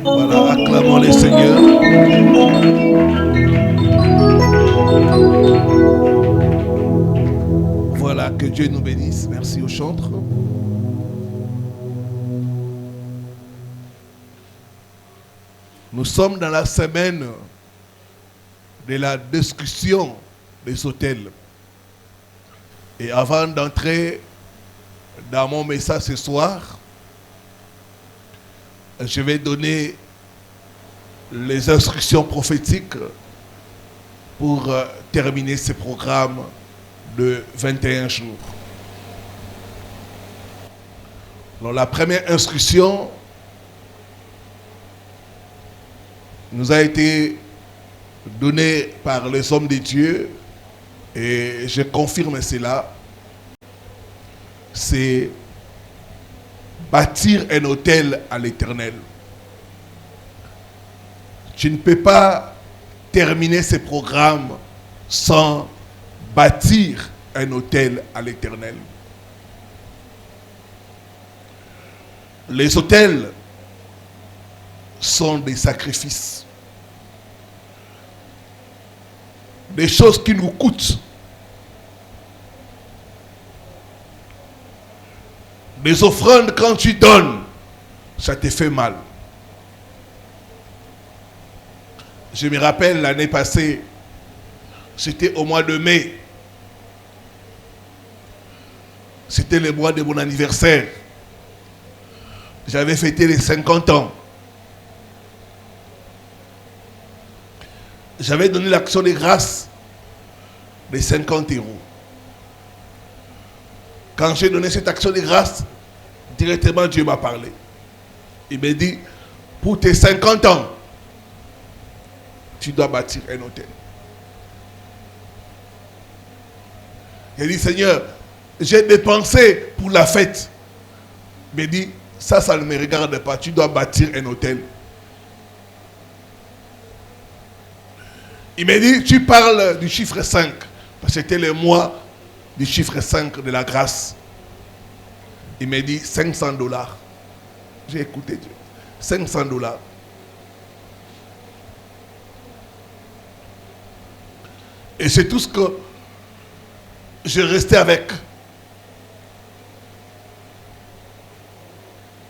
Voilà, acclamons le Seigneur. Voilà, que Dieu nous bénisse. Merci au chantre. Nous sommes dans la semaine de la discussion des hôtels. Et avant d'entrer dans mon message ce soir, je vais donner les instructions prophétiques pour terminer ce programme de 21 jours. Alors, la première instruction nous a été donnée par les hommes de Dieu et je confirme cela. C'est bâtir un hôtel à l'Éternel. Tu ne peux pas terminer ce programme sans bâtir un hôtel à l'Éternel. Les hôtels sont des sacrifices. Des choses qui nous coûtent. Des offrandes, quand tu donnes, ça te fait mal. Je me rappelle l'année passée, c'était au mois de mai. C'était le mois de mon anniversaire. J'avais fêté les 50 ans. J'avais donné l'action de grâce de 50 euros. Quand j'ai donné cette action de grâce, directement Dieu m'a parlé. Il m'a dit, pour tes 50 ans, tu dois bâtir un hôtel. J'ai dit, Seigneur, j'ai dépensé pour la fête. Il m'a dit, ça ne me regarde pas, tu dois bâtir un hôtel. Il m'a dit, tu parles du chiffre 5, parce que c'était le mois du chiffre 5 de la grâce. Il m'a dit $500. J'ai écouté Dieu. $500. Et c'est tout ce que je restais avec.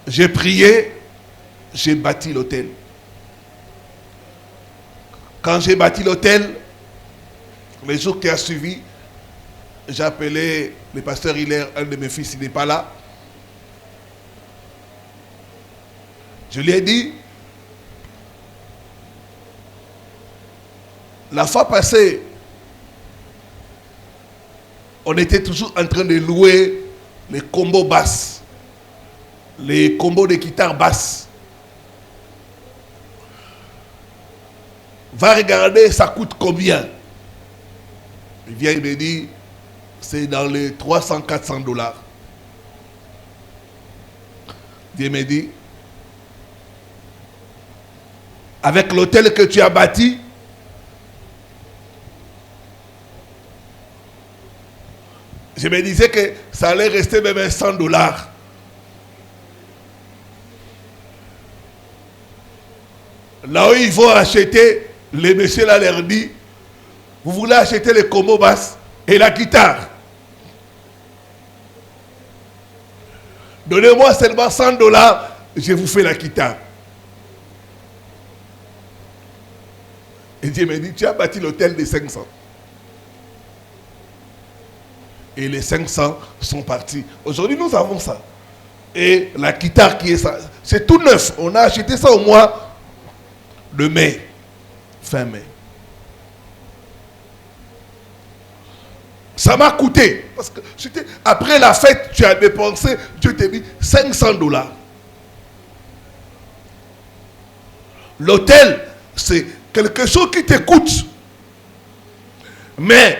J'ai prié, j'ai bâti l'hôtel. Quand j'ai bâti l'hôtel, les jours qui ont suivi, j'ai appelé le pasteur Hilaire, un de mes fils, il n'est pas là. Je lui ai dit, la fois passée, on était toujours en train de louer les combos basses, les combos de guitare basse. Va regarder, ça coûte combien? Il vient, il me dit, c'est dans les $300-400. Dieu me dit, avec l'hôtel que tu as bâti, je me disais que ça allait rester même $100. Là où ils vont acheter, les messieurs là leur dit, vous voulez acheter les combos basses et la guitare. Donnez-moi seulement $100, je vous fais la guitare. Et Dieu me dit, tu as bâti l'hôtel de 500. Et les 500 sont partis. Aujourd'hui, nous avons ça. Et la guitare qui est ça, c'est tout neuf. On a acheté ça au mois de mai. Fin mai. Ça m'a coûté. Parce que après la fête, tu as dépensé, Dieu t'a dit $500. L'hôtel, c'est quelque chose qui te coûte. Mais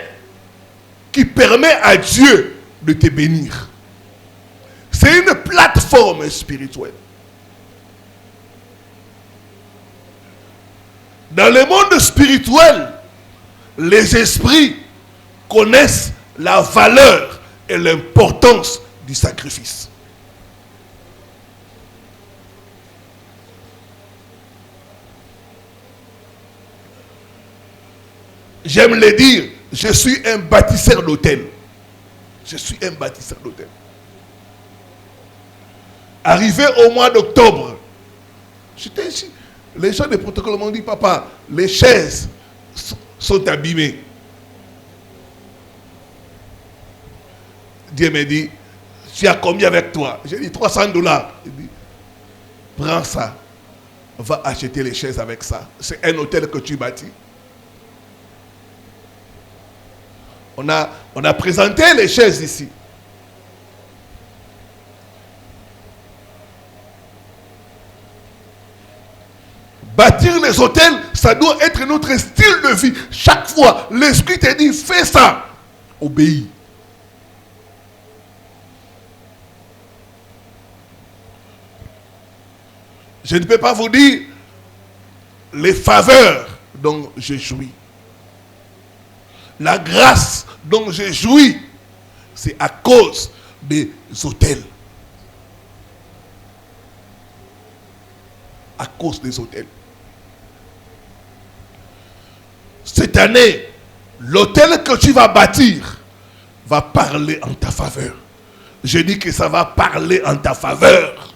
qui permet à Dieu de te bénir. C'est une plateforme spirituelle. Dans le monde spirituel, les esprits connaissent la valeur et l'importance du sacrifice. J'aime le dire, je suis un bâtisseur d'hôtel. Je suis un bâtisseur d'hôtel. Arrivé au mois d'octobre, j'étais ici. Les gens des protocoles m'ont dit, papa, les chaises sont abîmées. Dieu m'a dit, tu as combien avec toi? J'ai dit $300. Il dit, prends ça, va acheter les chaises avec ça. C'est un hôtel que tu bâtis. On a présenté les chaises ici. Bâtir les hôtels, ça doit être notre style de vie. Chaque fois, l'esprit te dit, fais ça. Obéis. Je ne peux pas vous dire les faveurs dont je jouis. La grâce dont je jouis, c'est à cause des hôtels. À cause des hôtels. Cette année, l'hôtel que tu vas bâtir va parler en ta faveur. Je dis que ça va parler en ta faveur.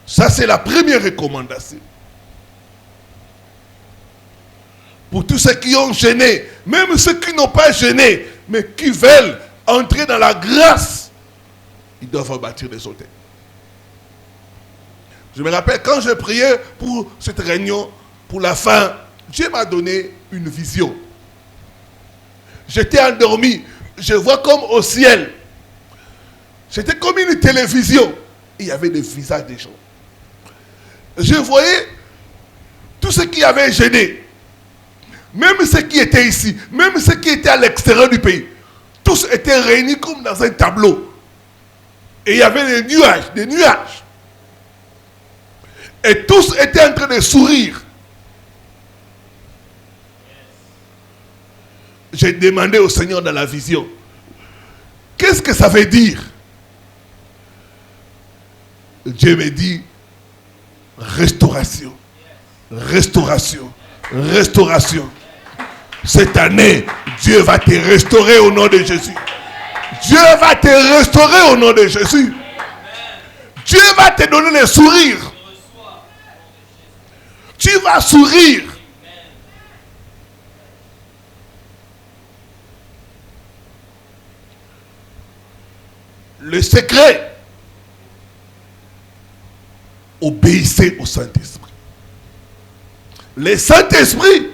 Ça, c'est la première recommandation. Pour tous ceux qui ont gêné, même ceux qui n'ont pas gêné, mais qui veulent entrer dans la grâce, ils doivent bâtir des hôtels. Je me rappelle, quand je priais pour cette réunion, pour la fin, Dieu m'a donné une vision. J'étais endormi, je vois comme au ciel. C'était comme une télévision. Il y avait des visages des gens. Je voyais tous ceux qui avaient gêné, même ceux qui étaient ici, même ceux qui étaient à l'extérieur du pays, tous étaient réunis comme dans un tableau. Et il y avait des nuages, des nuages. Et tous étaient en train de sourire. J'ai demandé au Seigneur dans la vision, qu'est-ce que ça veut dire? Dieu me dit, restauration, restauration, restauration. Cette année, Dieu va te restaurer au nom de Jésus. Dieu va te restaurer au nom de Jésus. Dieu va te donner le sourire. Tu vas sourire. Le secret, obéissez au Saint-Esprit. Le Saint-Esprit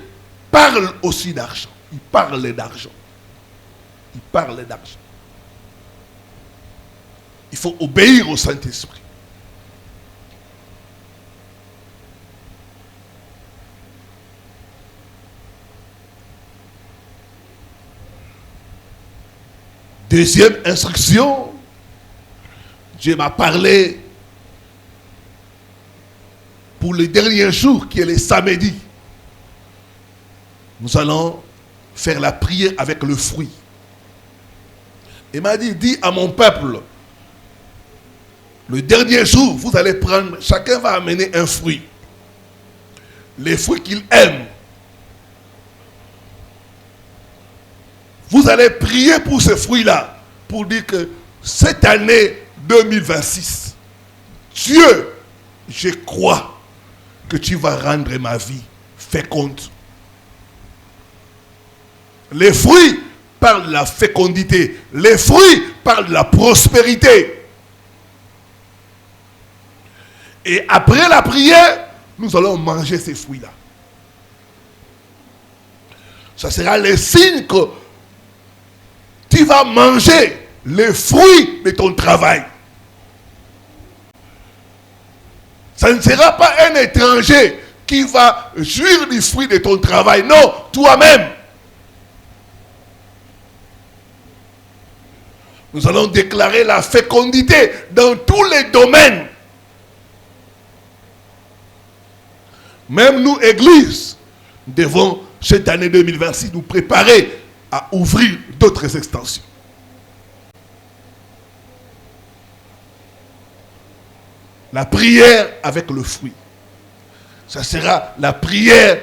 parle aussi d'argent. Il parle d'argent. Il parle d'argent. Il faut obéir au Saint-Esprit. Deuxième instruction, Dieu m'a parlé pour le dernier jour qui est le samedi. Nous allons faire la prière avec le fruit. Il m'a dit, dis à mon peuple, le dernier jour, vous allez prendre, chacun va amener un fruit. Les fruits qu'il aime. Vous allez prier pour ce fruit-là, pour dire que cette année 2026, Dieu, je crois que tu vas rendre ma vie féconde. Les fruits parlent de la fécondité. Les fruits parlent de la prospérité. Et après la prière, nous allons manger ces fruits-là. Ça sera le signe que tu vas manger les fruits de ton travail. Ça ne sera pas un étranger qui va jouir du fruit de ton travail. Non, toi-même. Nous allons déclarer la fécondité dans tous les domaines. Même nous, Église, devons, cette année 2026, nous préparer à ouvrir d'autres extensions. La prière avec le fruit. Ça sera la prière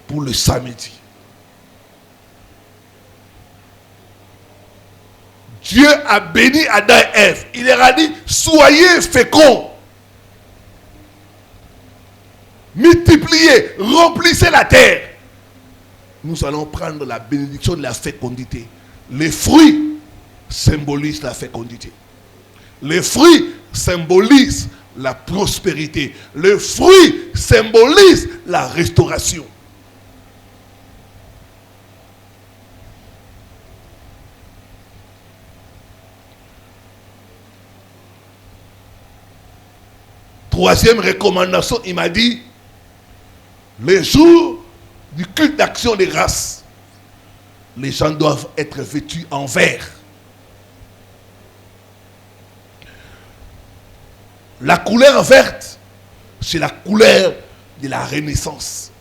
pour le samedi. Dieu a béni Adam et Ève. Il leur a dit, soyez féconds. Multipliez, remplissez la terre. Nous allons prendre la bénédiction de la fécondité. Les fruits symbolisent la fécondité. Les fruits symbolisent la prospérité. Les fruits symbolisent la restauration. Troisième recommandation, il m'a dit, les jours du culte d'action des grâces, les gens doivent être vêtus en vert. La couleur verte, c'est la couleur de la renaissance.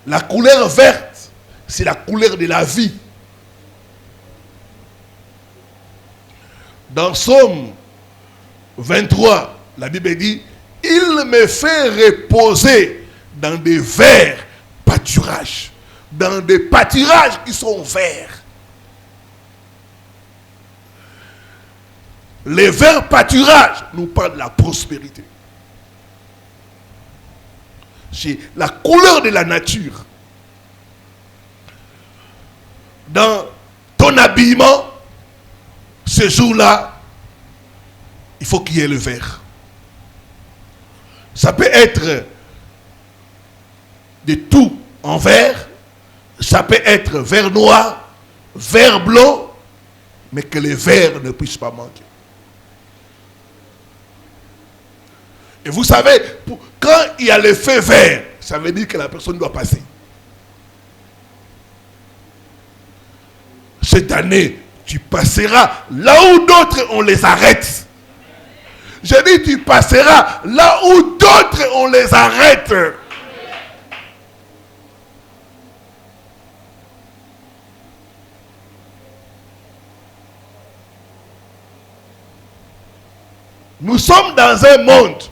La couleur verte, c'est la couleur de la vie. Dans Psaume 23, la Bible dit, il me fait reposer dans des verts pâturages, dans des pâturages qui sont verts. Les verts pâturages nous parlent de la prospérité. C'est la couleur de la nature. Dans ton habillement, ce jour-là, il faut qu'il y ait le vert. Ça peut être de tout en vert, ça peut être vert noir, vert blanc, mais que les verts ne puissent pas manquer. Et vous savez, quand il y a l'effet vert, ça veut dire que la personne doit passer. Cette année, tu passeras là où d'autres on les arrête. Je dis, tu passeras là où d'autres on les arrête. Nous sommes dans un monde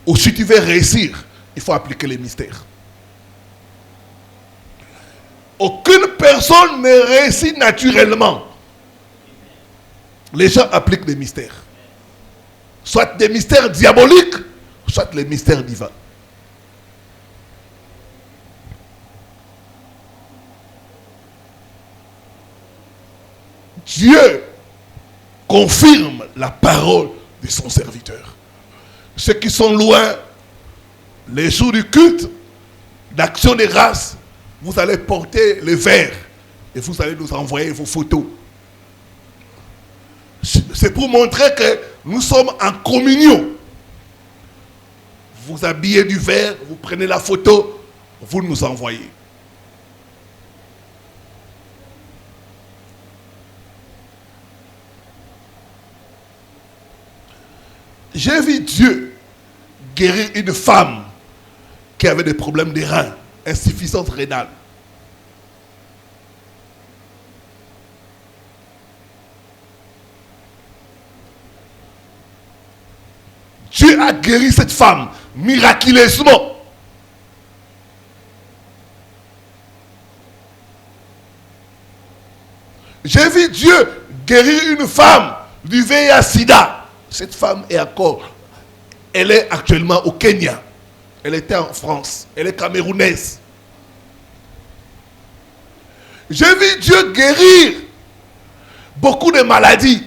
où si tu veux réussir, il faut appliquer les mystères. Aucune personne ne réussit naturellement. Les gens appliquent les mystères. Soit des mystères diaboliques, soit les mystères divins. Dieu confirme la parole de son serviteur. Ceux qui sont loin, les jours du culte, d'action des grâces, vous allez porter le verre et vous allez nous envoyer vos photos. C'est pour montrer que nous sommes en communion. Vous habillez du verre, vous prenez la photo, vous nous envoyez. J'ai vu Dieu guérir une femme qui avait des problèmes de reins, insuffisance rénale. Dieu a guéri cette femme miraculeusement. J'ai vu Dieu guérir une femme du VIH-Sida. Cette femme est encore, elle est actuellement au Kenya. Elle était en France. Elle est camerounaise. J'ai vu Dieu guérir beaucoup de maladies.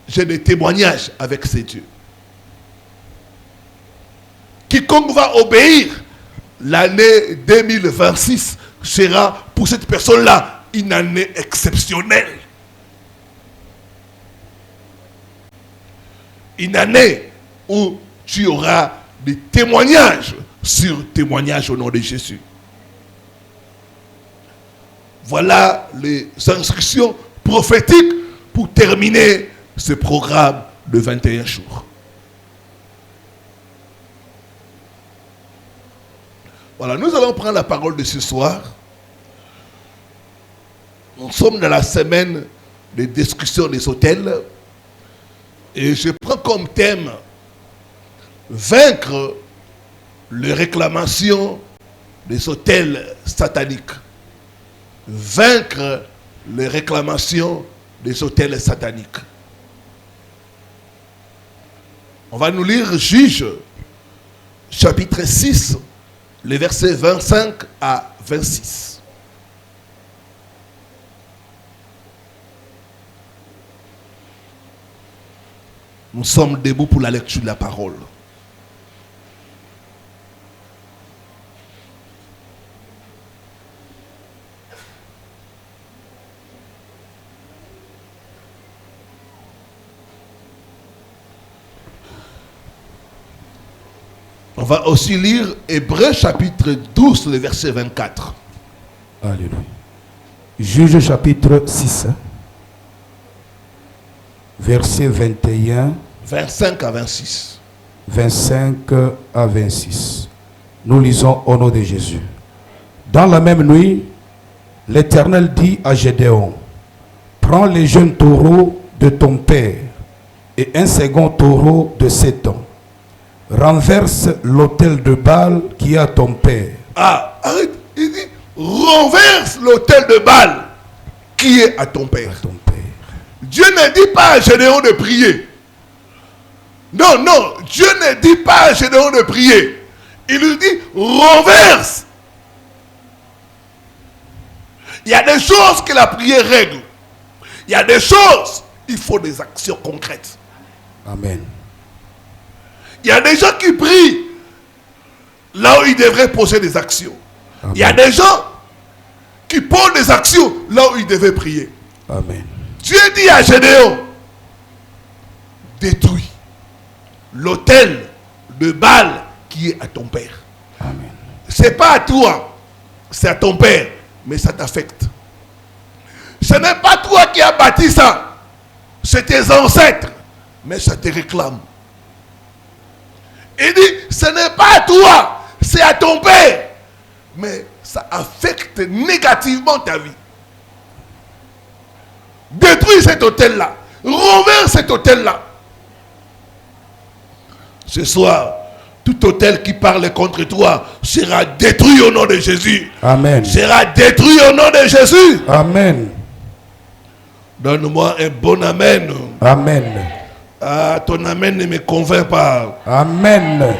J'ai des témoignages avec ces dieux. Quiconque va obéir, l'année 2026 sera pour cette personne-là une année exceptionnelle. Une année où tu auras des témoignages sur témoignages au nom de Jésus. Voilà les instructions prophétiques pour terminer ce programme de 21 jours. Voilà, nous allons prendre la parole de ce soir. Nous sommes dans la semaine de discussion des hôtels. Et je prends comme thème vaincre les réclamations des autels sataniques. Vaincre les réclamations des autels sataniques. On va nous lire Juge, chapitre 6, les versets 25 à 26. Nous sommes debout pour la lecture de la parole. On va aussi lire Hébreux chapitre 12, le verset 24. Alléluia. Juge chapitre 6, verset 21, 25 à 26. 25 à 26. Nous lisons au nom de Jésus. Dans la même nuit, l'Éternel dit à Gédéon, prends les jeunes taureaux de ton père et un second taureau de 7 ans. Renverse l'autel de Baal qui est à ton père. Ah, arrête. Il dit, renverse l'autel de Baal qui est à ton père. À ton père. Dieu ne dit pas à Gédéon de prier. Non, non, Dieu ne dit pas à Gédéon de prier. Il lui dit, renverse. Il y a des choses que la prière règle. Il y a des choses, il faut des actions concrètes. Amen. Il y a des gens qui prient là où ils devraient poser des actions. Amen. Il y a des gens qui posent des actions là où ils devaient prier. Amen. Dieu dit à Gédéon, détruis l'autel de Baal qui est à ton père. Amen. C'est pas à toi, c'est à ton père, mais ça t'affecte. Ce n'est pas toi qui as bâti ça, c'est tes ancêtres, mais ça te réclame. Il dit, ce n'est pas à toi, c'est à ton père, mais ça affecte négativement ta vie. Détruis cet hôtel-là. Renverse cet hôtel-là. Ce soir, tout hôtel qui parle contre toi sera détruit au nom de Jésus. Amen. Sera détruit au nom de Jésus. Amen. Donne-moi un bon amen. Amen. Ah, ton amen ne me convainc pas. Amen.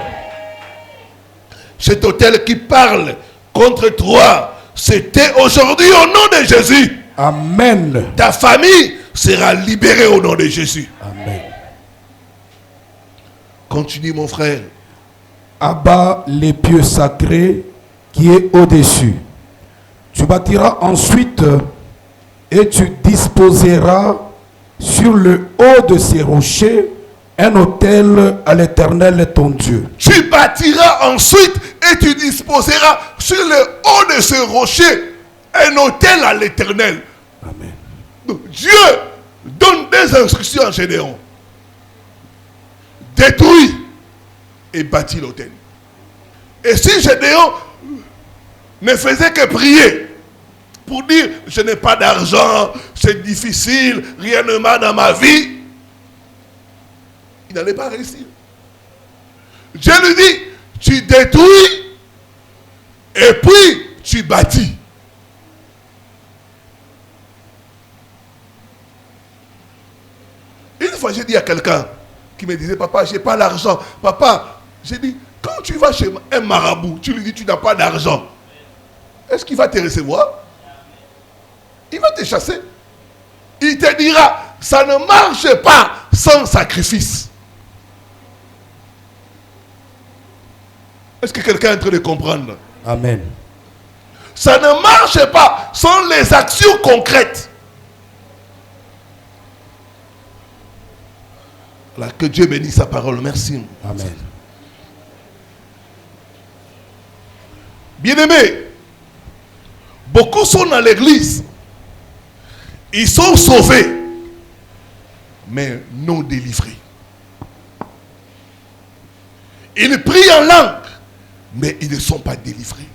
Cet hôtel qui parle contre toi, c'était aujourd'hui au nom de Jésus. Amen. Ta famille sera libérée au nom de Jésus. Amen. Continue mon frère. Abat les pieux sacrés qui est au-dessus. Tu bâtiras ensuite et tu disposeras sur le haut de ces rochers un autel à l'Éternel ton Dieu. Tu bâtiras ensuite et tu disposeras sur le haut de ce rocher un autel à l'Éternel. Amen. Donc, Dieu donne des instructions à Gédéon. Détruis et bâtis l'autel. Et si Gédéon ne faisait que prier pour dire je n'ai pas d'argent, c'est difficile, rien ne va dans ma vie, il n'allait pas réussir. Dieu lui dit, tu détruis et puis tu bâtis. Une fois, j'ai dit à quelqu'un qui me disait, papa, je n'ai pas l'argent. Papa, j'ai dit, quand tu vas chez un marabout, tu lui dis, tu n'as pas d'argent. Est-ce qu'il va te recevoir? Il va te chasser. Il te dira, ça ne marche pas sans sacrifice. Est-ce que quelqu'un est en train de comprendre? Amen. Ça ne marche pas sans les actions concrètes. Là, que Dieu bénisse sa parole. Merci. Amen. Bien-aimés, beaucoup sont dans l'église. Ils sont sauvés, mais non délivrés. Ils prient en langue, mais ils ne sont pas délivrés.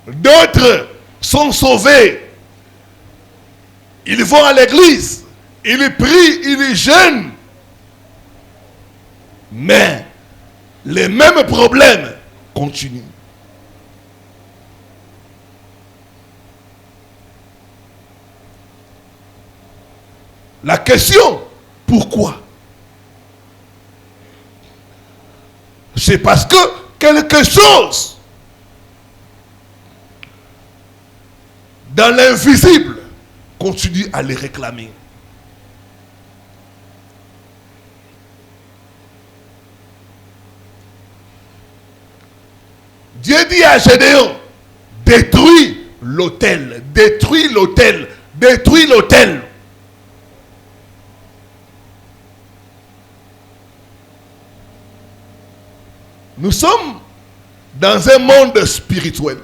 D'autres sont sauvés, Ils vont à l'église, ils prient, ils jeûnent. Mais les mêmes problèmes continuent. La question, pourquoi? C'est parce que quelque chose dans l'invisible continue à les réclamer. Dieu dit à Gédéon, détruis l'autel, détruis l'autel, détruis l'autel. Nous sommes dans un monde spirituel.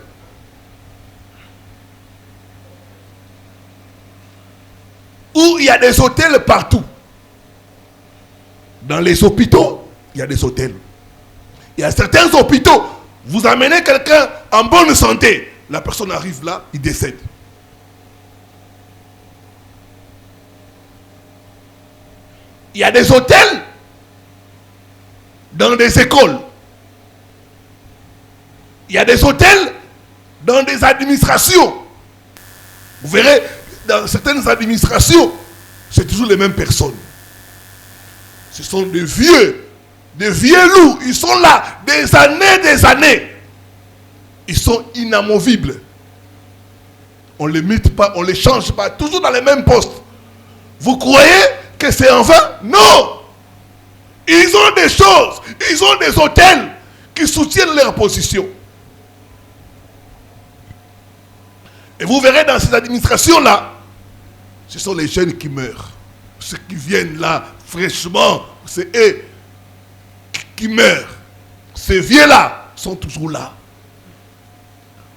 Où il y a des hôtels partout. Dans les hôpitaux, il y a des hôtels. Il y a certains hôpitaux, vous amenez quelqu'un en bonne santé, la personne arrive là, il décède. Il y a des hôtels dans des écoles. Il y a des hôtels dans des administrations. Vous verrez, dans certaines administrations, c'est toujours les mêmes personnes. Ce sont des vieux loups. Ils sont là des années. Ils sont inamovibles. On ne les mute pas, on ne les change pas, toujours dans les mêmes postes. Vous croyez que c'est en vain? Non! Ils ont des choses, ils ont des hôtels qui soutiennent leur position. Et vous verrez dans ces administrations-là, ce sont les jeunes qui meurent. Ceux qui viennent là fraîchement, c'est eux qui meurent. Ces vieux-là sont toujours là.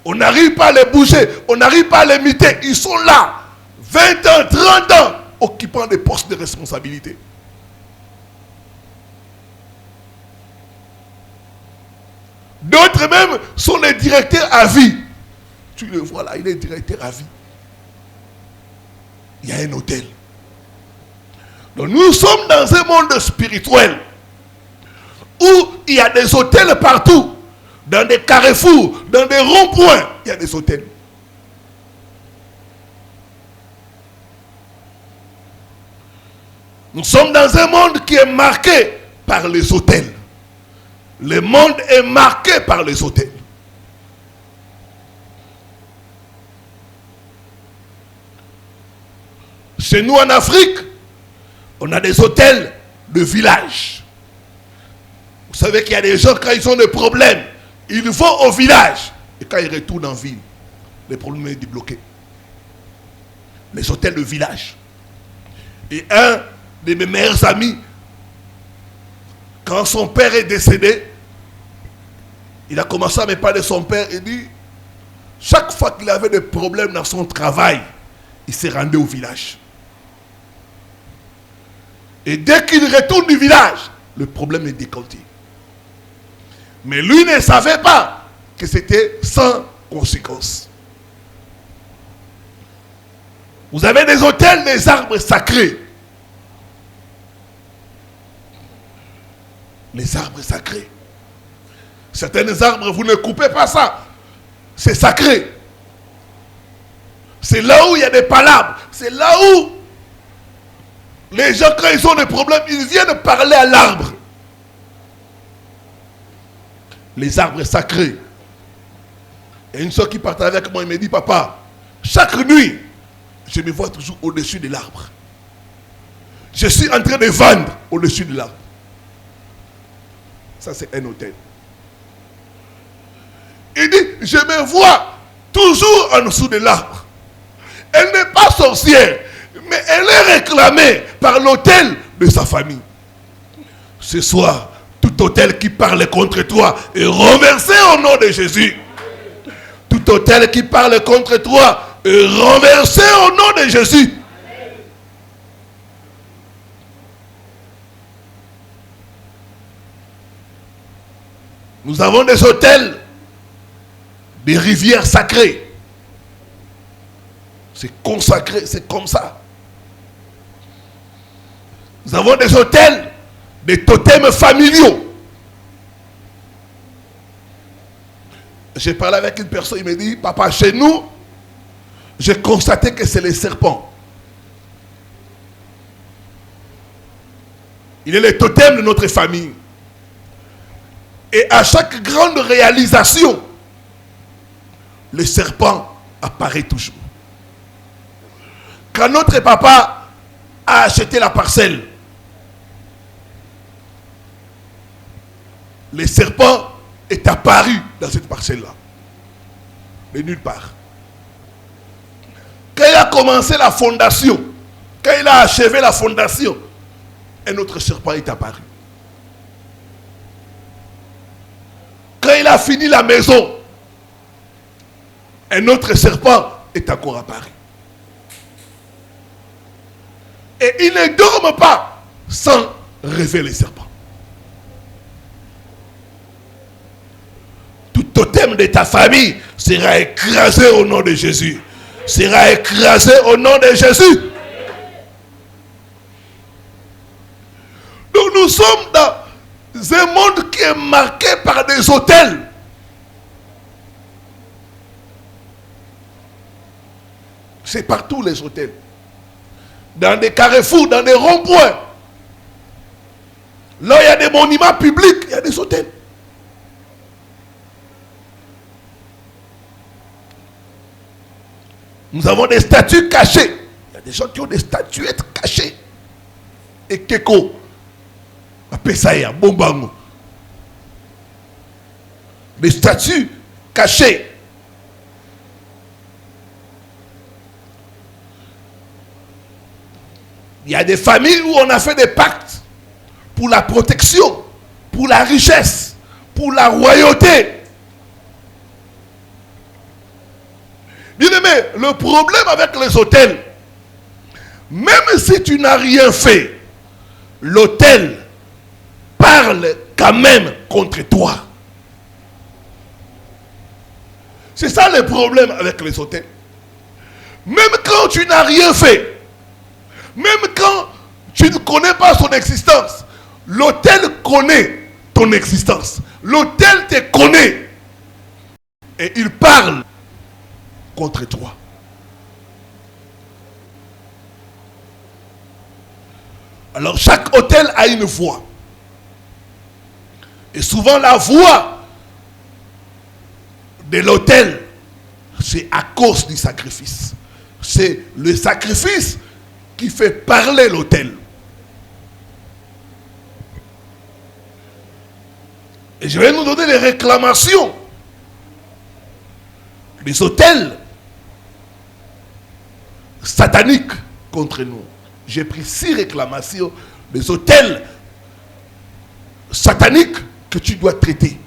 On n'arrive pas à les bouger, on n'arrive pas à les muter. Ils sont là, 20 ans, 30 ans, occupant des postes de responsabilité. D'autres même sont les directeurs à vie. Tu le vois là, il est directeur à vie. Il y a un hôtel. Donc nous sommes dans un monde spirituel où il y a des hôtels partout. Dans des carrefours, dans des ronds-points, il y a des hôtels. Nous sommes dans un monde qui est marqué par les hôtels. Le monde est marqué par les hôtels. Chez nous en Afrique, on a des hôtels de village. Vous savez qu'il y a des gens, quand ils ont des problèmes, ils vont au village. Et quand ils retournent en ville, le problème est débloqué. Les hôtels de village. Et un de mes meilleurs amis, quand son père est décédé, il a commencé à me parler de son père. Il dit, chaque fois qu'il avait des problèmes dans son travail, il s'est rendu au village. Et dès qu'il retourne du village, le problème est décanté. Mais lui ne savait pas que c'était sans conséquence. Vous avez des hôtels, des arbres sacrés. Les arbres sacrés. Certains arbres, vous ne coupez pas ça. C'est sacré. C'est là où il y a des palabres. C'est là où les gens, quand ils ont des problèmes, ils viennent parler à l'arbre. Les arbres sacrés. Et une soeur qui partait avec moi, il me dit, papa, chaque nuit, je me vois toujours au-dessus de l'arbre. Je suis en train de vendre au-dessus de l'arbre. Ça, c'est un hôtel. Il dit, je me vois toujours en dessous de l'arbre. Elle n'est pas sorcière, mais elle est réclamée par l'hôtel de sa famille. Ce soir, tout hôtel qui parle contre toi est renversé au nom de Jésus. Tout hôtel qui parle contre toi est renversé au nom de Jésus. Nous avons des hôtels, des rivières sacrées. C'est consacré, c'est comme ça. Nous avons des hôtels, des totems familiaux. J'ai parlé avec une personne, il me dit, papa, chez nous, j'ai constaté que c'est les serpents. Il est le totem de notre famille. Et à chaque grande réalisation, le serpent apparaît toujours. Quand notre papa a acheté la parcelle, le serpent est apparu dans cette parcelle-là. De nulle part. Quand il a commencé la fondation, quand il a achevé la fondation, un autre serpent est apparu. Quand il a fini la maison, un autre serpent est encore apparu. Et il ne dorme pas sans révéler les serpents. Tout totem de ta famille sera écrasé au nom de Jésus. Sera écrasé au nom de Jésus. Donc nous sommes dans un monde qui est marqué par des hôtels. C'est partout les hôtels. Dans des carrefours, dans des ronds-points. Là, il y a des monuments publics, il y a des hôtels. Nous avons des statues cachées. Il y a des gens qui ont des statuettes cachées. Et Keko, Pesaya, Bombango. Des statues cachées. Il y a des familles où on a fait des pactes pour la protection, pour la richesse, pour la royauté. Bien-aimé, le problème avec les hôtels, même si tu n'as rien fait, l'hôtel parle quand même contre toi. C'est ça le problème avec les hôtels. Même quand tu n'as rien fait, même quand tu ne connais pas son existence, l'hôtel connaît ton existence. L'hôtel te connaît. Et il parle contre toi. Alors chaque hôtel a une voix. Et souvent la voix de l'hôtel, c'est à cause du sacrifice. C'est le sacrifice qui fait parler l'hôtel. Et je vais nous donner les réclamations des hôtels sataniques contre nous. J'ai pris 6 réclamations des hôtels sataniques que tu dois traiter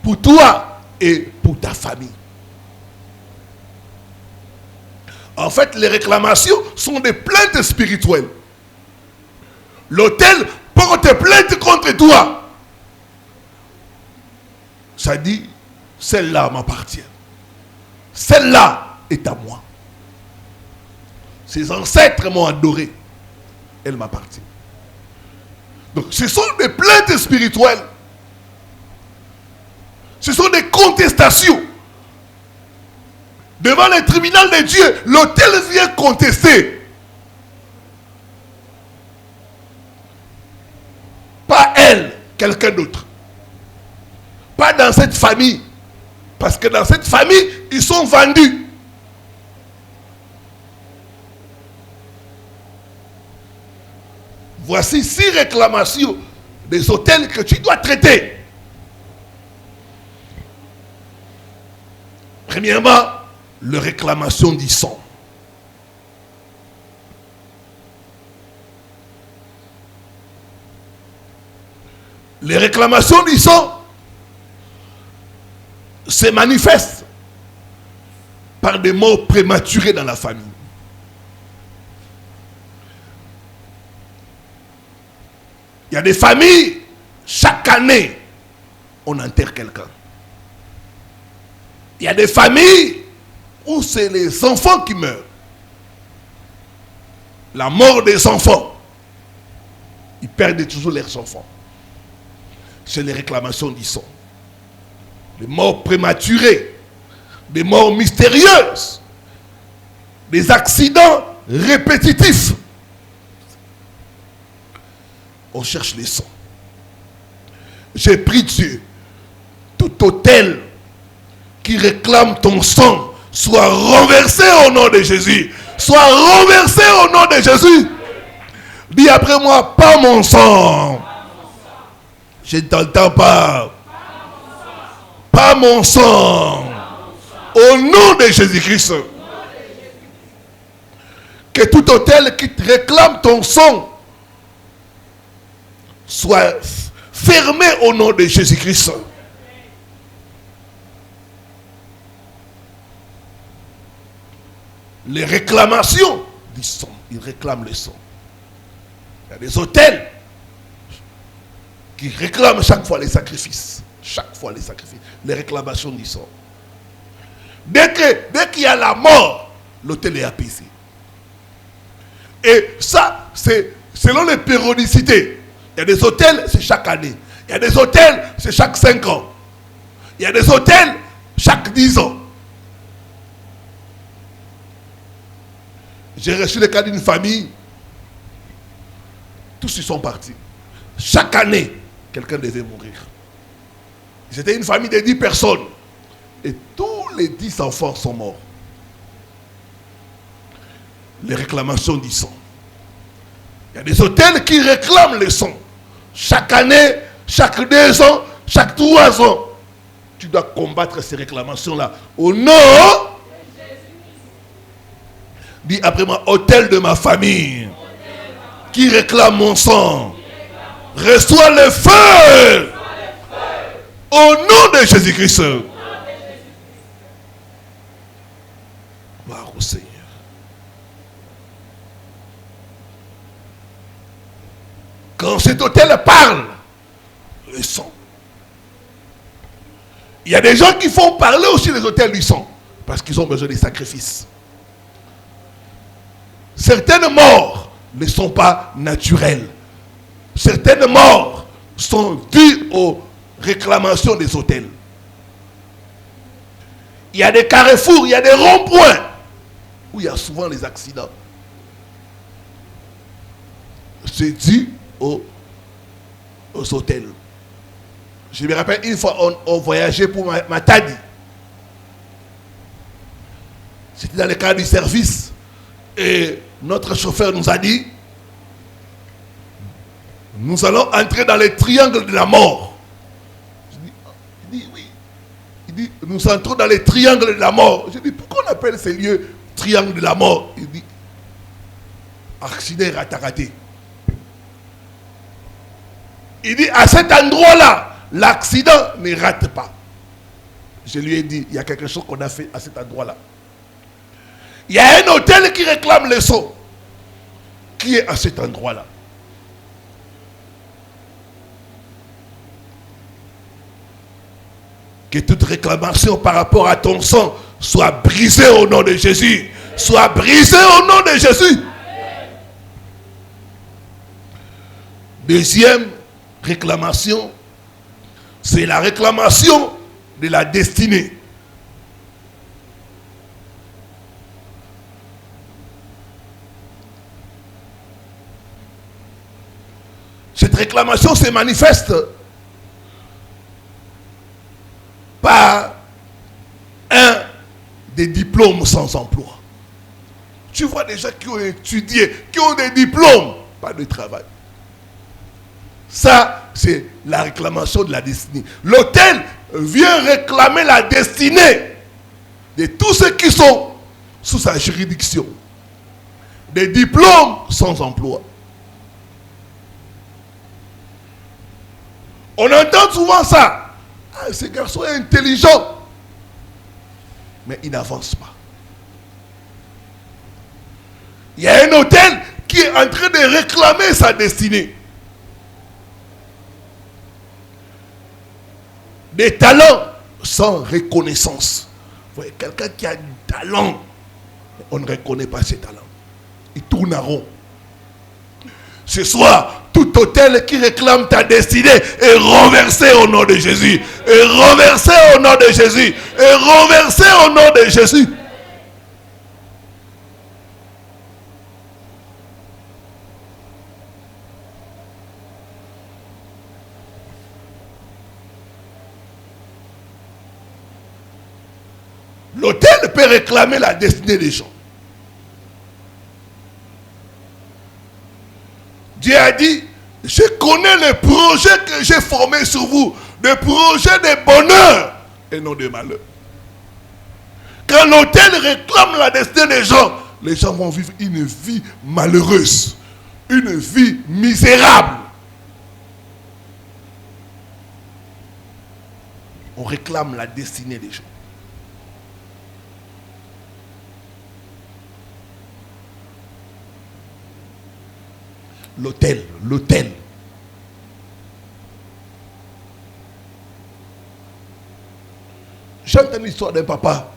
pour toi et pour ta famille. En fait, les réclamations sont des plaintes spirituelles. L'hôtel porte plainte contre toi. Ça dit, celle-là m'appartient. Celle-là est à moi. Ses ancêtres m'ont adoré. Elle m'appartient. Donc, ce sont des plaintes spirituelles. Ce sont des contestations. Devant le tribunal de Dieu, l'autel vient contester. Pas elle, quelqu'un d'autre. Pas dans cette famille. Parce que dans cette famille, ils sont vendus. Voici 6 réclamations des hôtels que tu dois traiter. Premièrement, la réclamation du sang. Les réclamations du sang se manifestent par des morts prématurées dans la famille. Il y a des familles, chaque année, on enterre quelqu'un. Il y a des familles, où c'est les enfants qui meurent. La mort des enfants. Ils perdent toujours leurs enfants. C'est les réclamations du sang. Des morts prématurées, des morts mystérieuses, des accidents répétitifs. On cherche les sangs. J'ai pris Dieu. Tout autel qui réclame ton sang soit renversé au nom de Jésus. Soit renversé au nom de Jésus. Dis après moi, pas mon sang. Je ne t'entends pas. Pas mon sang. Au nom de Jésus-Christ. Que tout autel qui te réclame ton sang soit fermé au nom de Jésus-Christ. Les réclamations du sang. Ils réclament le sang. Il y a des autels qui réclament chaque fois les sacrifices. Chaque fois les sacrifices. Les réclamations du sang. Dès qu'il y a la mort, l'autel est apaisé. Et ça, c'est selon les périodicités. Il y a des autels, c'est chaque année. Il y a des autels, c'est chaque 5 ans. Il y a des autels, chaque 10 ans. J'ai reçu le cas d'une famille. Tous ils sont partis. Chaque année, quelqu'un devait mourir. C'était une famille de 10 personnes. Et tous les 10 enfants sont morts. Les réclamations du sang. Il y a des autels qui réclament le sang. Chaque année, chaque 2 ans, chaque 3 ans. Tu dois combattre ces réclamations-là. Au nom de Jésus. Dis après moi, autel de ma famille. Qui réclame mon sang. Reçois le feu. Au nom de Jésus-Christ. Gloire au Seigneur. Quand cet autel parle, le sang. Il y a des gens qui font parler aussi les autels du sang. Parce qu'ils ont besoin des sacrifices. Certaines morts ne sont pas naturelles. Certaines morts sont dues aux réclamations des autels. Il y a des carrefours, il y a des ronds-points où il y a souvent les accidents. C'est dû aux hôtels. Je me rappelle une fois, on voyageait pour Matadi. C'était dans le cadre du service. Et notre chauffeur nous a dit, nous allons entrer dans le triangle de la mort. Il dit oui. Il dit, nous entrons dans le triangle de la mort. Je dis, pourquoi on appelle ces lieux triangle de la mort? Il dit, accident rataraté. Il dit, à cet endroit-là, l'accident ne rate pas. Je lui ai dit, il y a quelque chose qu'on a fait à cet endroit-là. Il y a un hôtel qui réclame le sang, qui est à cet endroit-là. Que toute réclamation par rapport à ton sang soit brisée au nom de Jésus. Soit brisée au nom de Jésus. Deuxième réclamation, c'est la réclamation de la destinée. Cette réclamation se manifeste par un des diplômes sans emploi. Tu vois des gens qui ont étudié, qui ont des diplômes, pas de travail. Ça, c'est la réclamation de la destinée. L'autel vient réclamer la destinée de tous ceux qui sont sous sa juridiction. Des diplômes sans emploi. On entend souvent ça. Ah, ce garçon est intelligent. Mais il n'avance pas. Il y a un hôtel qui est en train de réclamer sa destinée. Des talents sans reconnaissance. voyez, quelqu'un qui a du talent, on ne reconnaît pas ses talents. Il tourne en rond. Ce soir, tout autel qui réclame ta destinée est renversé au nom de Jésus. Est renversé au nom de Jésus. Est renversé au nom de Jésus. L'autel peut réclamer la destinée des gens. Dieu a dit, je connais les projets que j'ai formés sur vous, des projets de bonheur et non de malheur. Quand l'autel réclame la destinée des gens vont vivre une vie malheureuse, une vie misérable. On réclame la destinée des gens. L'autel. J'ai entendu l'histoire d'un papa.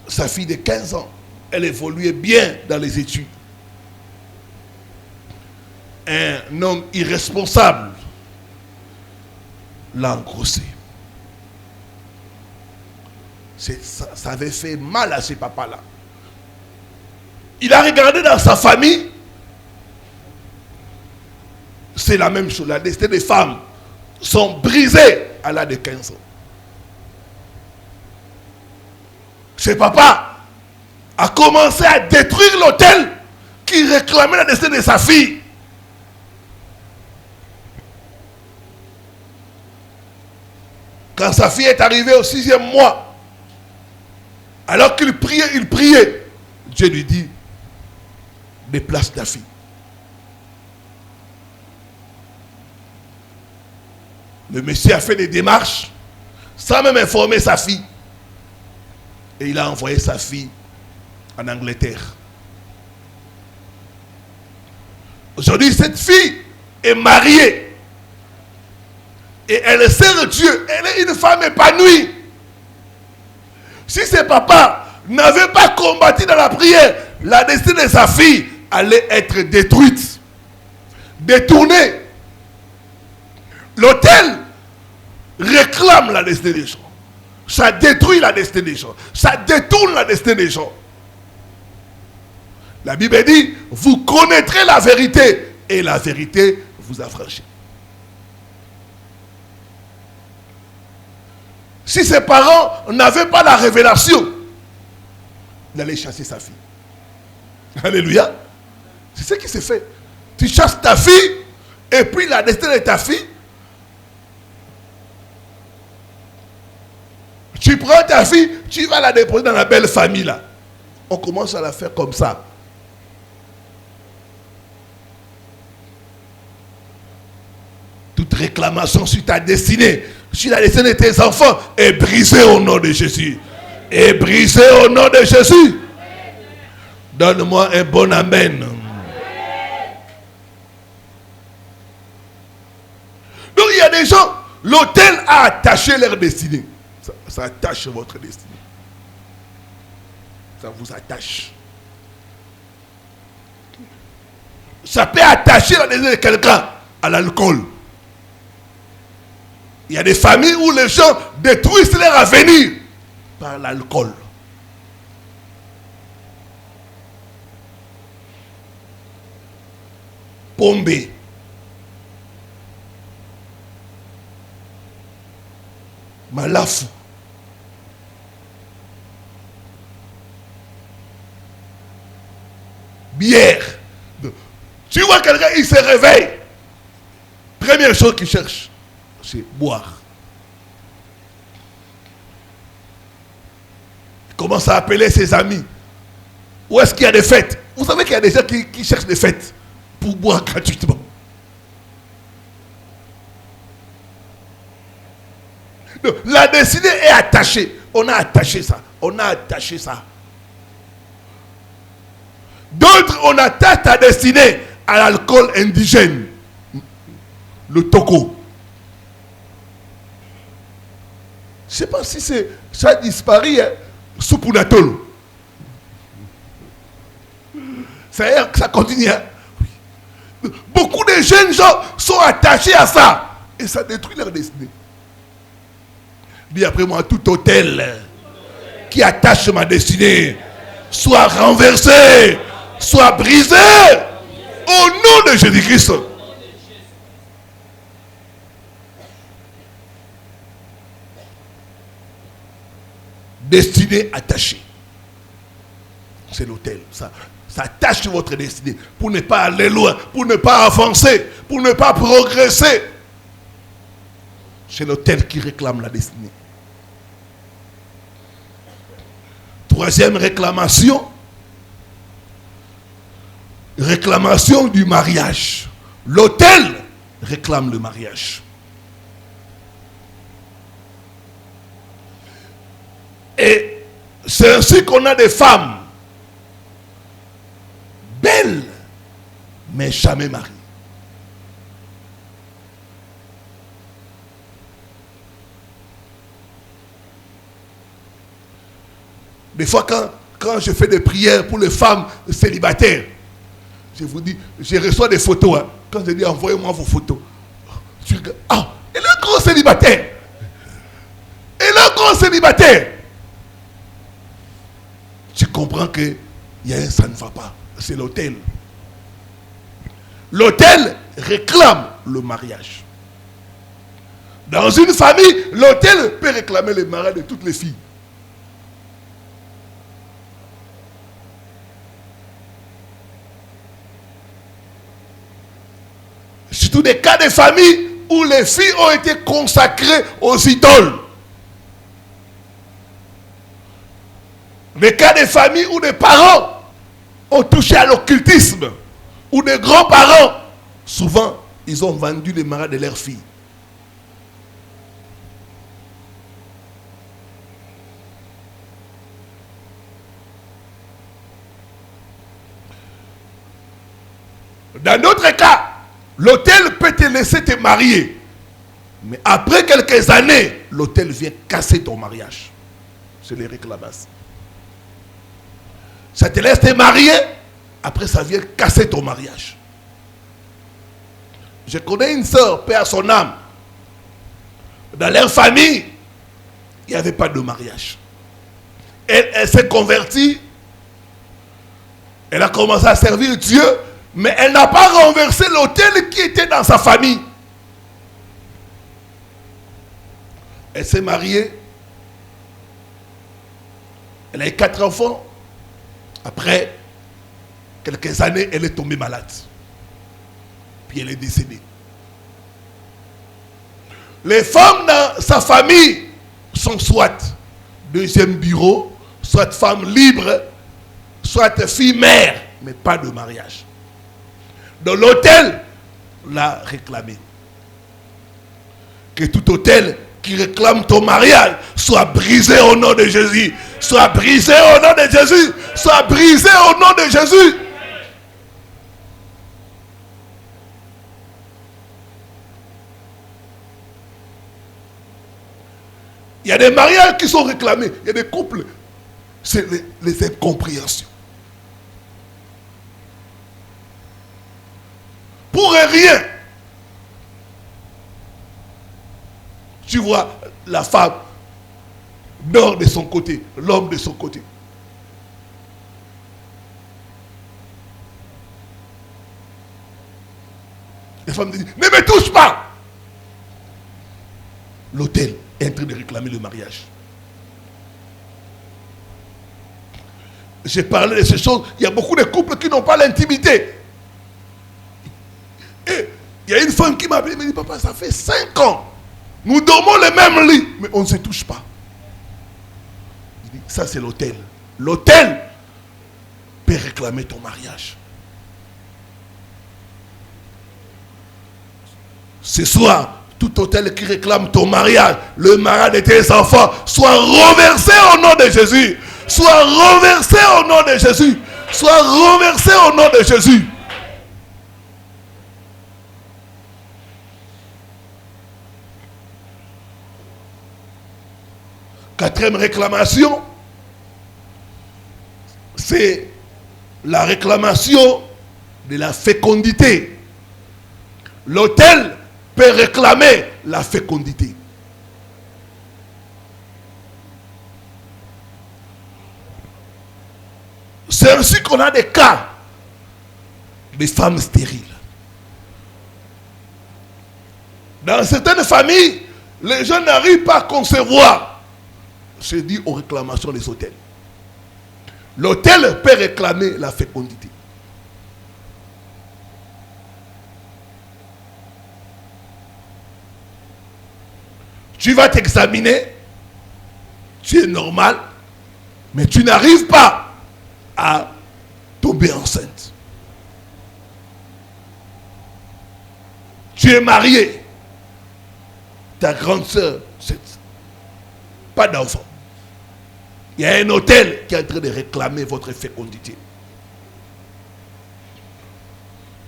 Sa fille de 15 ans, elle évoluait bien dans les études. Un homme irresponsable l'a engrossé. Ça avait fait mal à ce papa-là. Il a regardé dans sa famille. C'est la même chose. La destinée des femmes sont brisées à l'âge de 15 ans. Ce papa a commencé à détruire l'autel qui réclamait la destinée de sa fille. Quand sa fille est arrivée au 6e mois, alors qu'il priait, Dieu lui dit, déplace ta fille. Le monsieur a fait des démarches sans même informer sa fille. Et il a envoyé sa fille en Angleterre. Aujourd'hui, cette fille est mariée. Et elle sert Dieu. Elle est une femme épanouie. Si ce papa n'avait pas combattu dans la prière, la destinée de sa fille allait être détruite, détournée. L'autel réclame la destinée des gens. Ça détruit la destinée des gens. Ça détourne la destinée des gens. La Bible dit, vous connaîtrez la vérité et la vérité vous affranchit. Si ses parents n'avaient pas la révélation, il allait chasser sa fille. Alléluia. C'est ce qui s'est fait. Tu chasses ta fille et puis la destinée de ta fille. Tu prends ta fille, tu vas la déposer dans la belle famille là. On commence à la faire comme ça. Toute réclamation sur ta destinée, sur la destinée de tes enfants est brisée au nom de Jésus. Est brisée au nom de Jésus. Donne-moi un bon amen. Donc il y a des gens, l'autel a attaché leur destinée. Ça attache votre destinée. Ça vous attache. Ça peut attacher la destinée de quelqu'un à l'alcool. Il y a des familles où les gens détruisent leur avenir par l'alcool. Pombe. Malafu. Bière. Tu vois quelqu'un, il se réveille. Première chose qu'il cherche, c'est boire. Il commence à appeler ses amis. Où est-ce qu'il y a des fêtes? Vous savez qu'il y a des gens qui cherchent des fêtes pour boire gratuitement. Donc, la destinée est attachée. On a attaché ça. On a attaché ça. D'autres, on attache ta destinée à l'alcool indigène. Le toko. Je ne sais pas si ça a disparu, hein, sous Punatolo. Ça continue. Hein. Beaucoup de jeunes gens sont attachés à ça. Et ça détruit leur destinée. Dis après moi, tout hôtel qui attache ma destinée soit renversé, soit brisé. Au nom de Jésus-Christ. Destinée attachée. C'est l'hôtel. Ça attache votre destinée pour ne pas aller loin, pour ne pas avancer, pour ne pas progresser. C'est l'hôtel qui réclame la destinée. Troisième réclamation. Réclamation du mariage. L'autel réclame le mariage. Et c'est ainsi qu'on a des femmes belles, mais jamais mariées. Des fois, quand je fais des prières pour les femmes célibataires, je vous dis, je reçois des photos. Hein. Quand je dis, envoyez-moi vos photos. Je regarde, ah, elle est un grand célibataire. Elle est un grand célibataire. Tu comprends que ça ne va pas. C'est l'autel. L'autel réclame le mariage. Dans une famille, l'autel peut réclamer le mariage de toutes les filles. Surtout des cas de famille où les filles ont été consacrées aux idoles. Des cas de famille où des parents ont touché à l'occultisme. Où des grands-parents, souvent, ils ont vendu les mariages de leurs filles. Dans d'autres cas, l'autel peut te laisser te marier. Mais après quelques années, l'autel vient casser ton mariage. C'est les réclamations. Ça te laisse te marier, après ça vient casser ton mariage. Je connais une sœur, paix à son âme. Dans leur famille, il n'y avait pas de mariage. Elle s'est convertie. Elle a commencé à servir Dieu. Mais elle n'a pas renversé l'autel qui était dans sa famille. Elle s'est mariée. Elle a eu 4 enfants. Après quelques années, elle est tombée malade. Puis elle est décédée. Les femmes dans sa famille sont soit deuxième bureau, soit femmes libres, soit filles mères, mais pas de mariage. Dans l'autel, l'a réclamé. Que tout autel qui réclame ton mariage soit brisé au nom de Jésus. Soit brisé au nom de Jésus. Soit brisé au nom de Jésus. Il y a des mariages qui sont réclamés. Il y a des couples. C'est les incompréhensions. Pour rien. Tu vois, la femme dort de son côté, l'homme de son côté. La femme dit, ne me touche pas. L'autel est en train de réclamer le mariage. J'ai parlé de ces choses. Il y a beaucoup de couples qui n'ont pas l'intimité. Et il y a une femme qui m'a appelé et m'a dit, papa, ça fait 5 ans. Nous dormons le même lit, mais on ne se touche pas. Je dis, ça c'est l'autel. L'autel peut réclamer ton mariage. Ce soir, tout autel qui réclame ton mariage, le mariage de tes enfants, soit renversé au nom de Jésus. Soit renversé au nom de Jésus. Soit renversé au nom de Jésus. Quatrième réclamation, c'est la réclamation de la fécondité. L'autel peut réclamer la fécondité. C'est ainsi qu'on a des cas de femmes stériles. Dans certaines familles, les gens n'arrivent pas à concevoir. C'est dit aux réclamations des autels. L'autel peut réclamer la fécondité. Tu vas t'examiner, tu es normal, mais tu n'arrives pas à tomber enceinte. Tu es marié, ta grande sœur, pas d'enfant. Il y a un hôtel qui est en train de réclamer votre fécondité.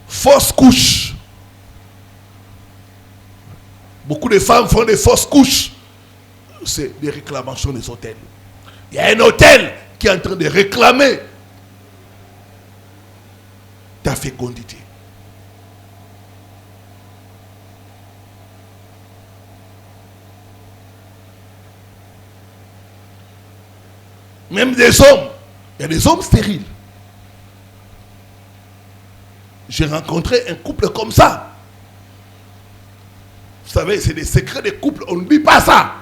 Fausse couche. Beaucoup de femmes font des fausses couches. C'est des réclamations des hôtels. Il y a un hôtel qui est en train de réclamer ta fécondité. Même des hommes. Il y a des hommes stériles. J'ai rencontré un couple comme ça. Vous savez, c'est des secrets des couples. On ne dit pas ça.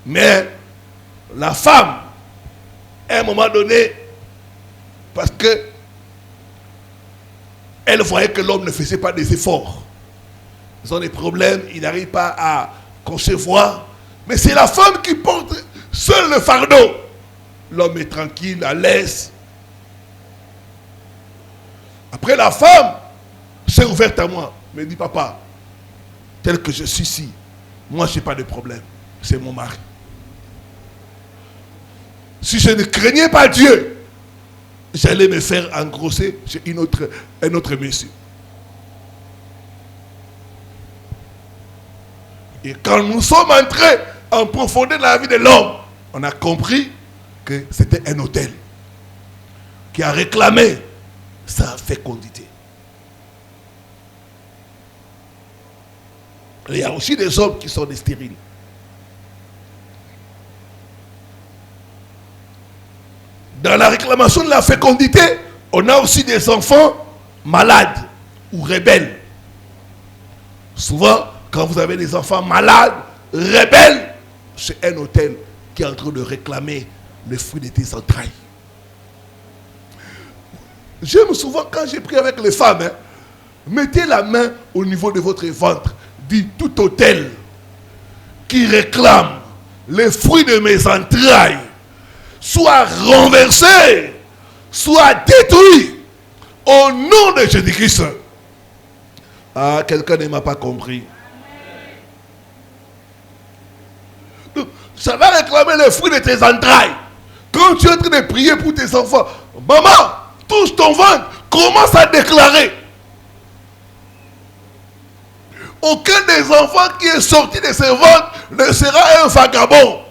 Mais la femme, à un moment donné, parce que elle voyait que l'homme ne faisait pas des efforts. Ils ont des problèmes, ils n'arrivent pas à concevoir. Mais c'est la femme qui porte seul le fardeau. L'homme est tranquille, à l'aise. Après, la femme s'est ouverte à moi. Me dit, papa, tel que je suis ici, moi, je n'ai pas de problème. C'est mon mari. Si je ne craignais pas Dieu, j'allais me faire engrosser chez un autre monsieur. Et quand nous sommes entrés en profondeur de la vie de l'homme, on a compris que c'était un hôtel qui a réclamé sa fécondité. Il y a aussi des hommes qui sont des stériles. Dans la réclamation de la fécondité, on a aussi des enfants malades ou rebelles. Souvent, quand vous avez des enfants malades, rebelles, c'est un hôtel qui est en train de réclamer le fruit de tes entrailles. J'aime souvent quand j'ai pris avec les femmes, mettez la main au niveau de votre ventre. Dit tout hôtel qui réclame les fruits de mes entrailles soit renversé, soit détruit au nom de Jésus-Christ. Ah, quelqu'un ne m'a pas compris. Donc, ça va réclamer les fruits de tes entrailles. Quand tu es en train de prier pour tes enfants, maman, touche ton ventre, commence à déclarer. Aucun des enfants qui est sorti de ce ventre ne sera un vagabond.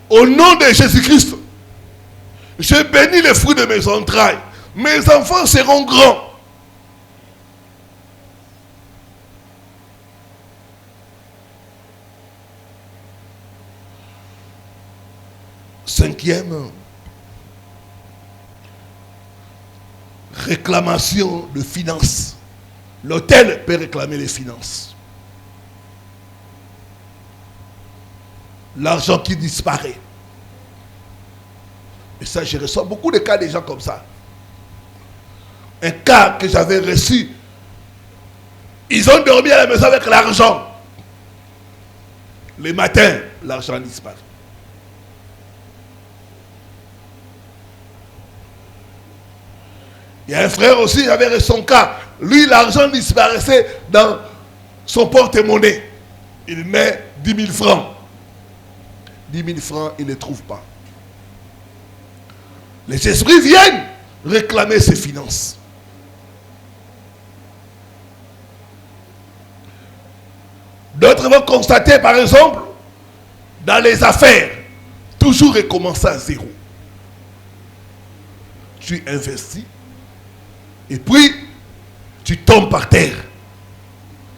Au nom de Jésus-Christ, je bénis les fruits de mes entrailles. Mes enfants seront grands. Cinquième réclamation de finances. L'hôtel peut réclamer les finances. L'argent qui disparaît. Et ça, je reçois beaucoup de cas de gens comme ça. Un cas que j'avais reçu, ils ont dormi à la maison avec l'argent. Le matin, l'argent disparaît. Il y a un frère aussi, il avait son cas. Lui, l'argent disparaissait dans son porte-monnaie. Il met 10 000 francs. 10 000 francs, il ne les trouve pas. Les esprits viennent réclamer ses finances. D'autres vont constater, par exemple, dans les affaires, toujours recommencer à zéro. Tu investis et puis tu tombes par terre.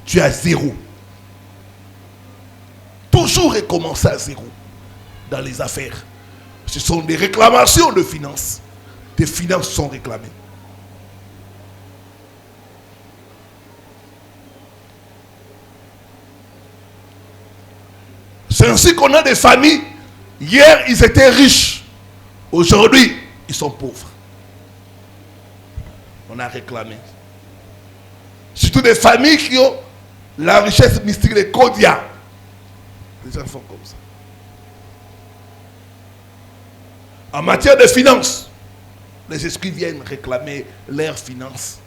Tu es à zéro. Toujours recommencer à zéro dans les affaires. Ce sont des réclamations de finances. Tes finances sont réclamées. C'est ainsi qu'on a des familles. Hier, ils étaient riches. Aujourd'hui, ils sont pauvres. On a réclamé. Surtout des familles qui ont la richesse mystique des Kodia. Les gens font comme ça. En matière de finances, les esprits viennent réclamer leurs finances.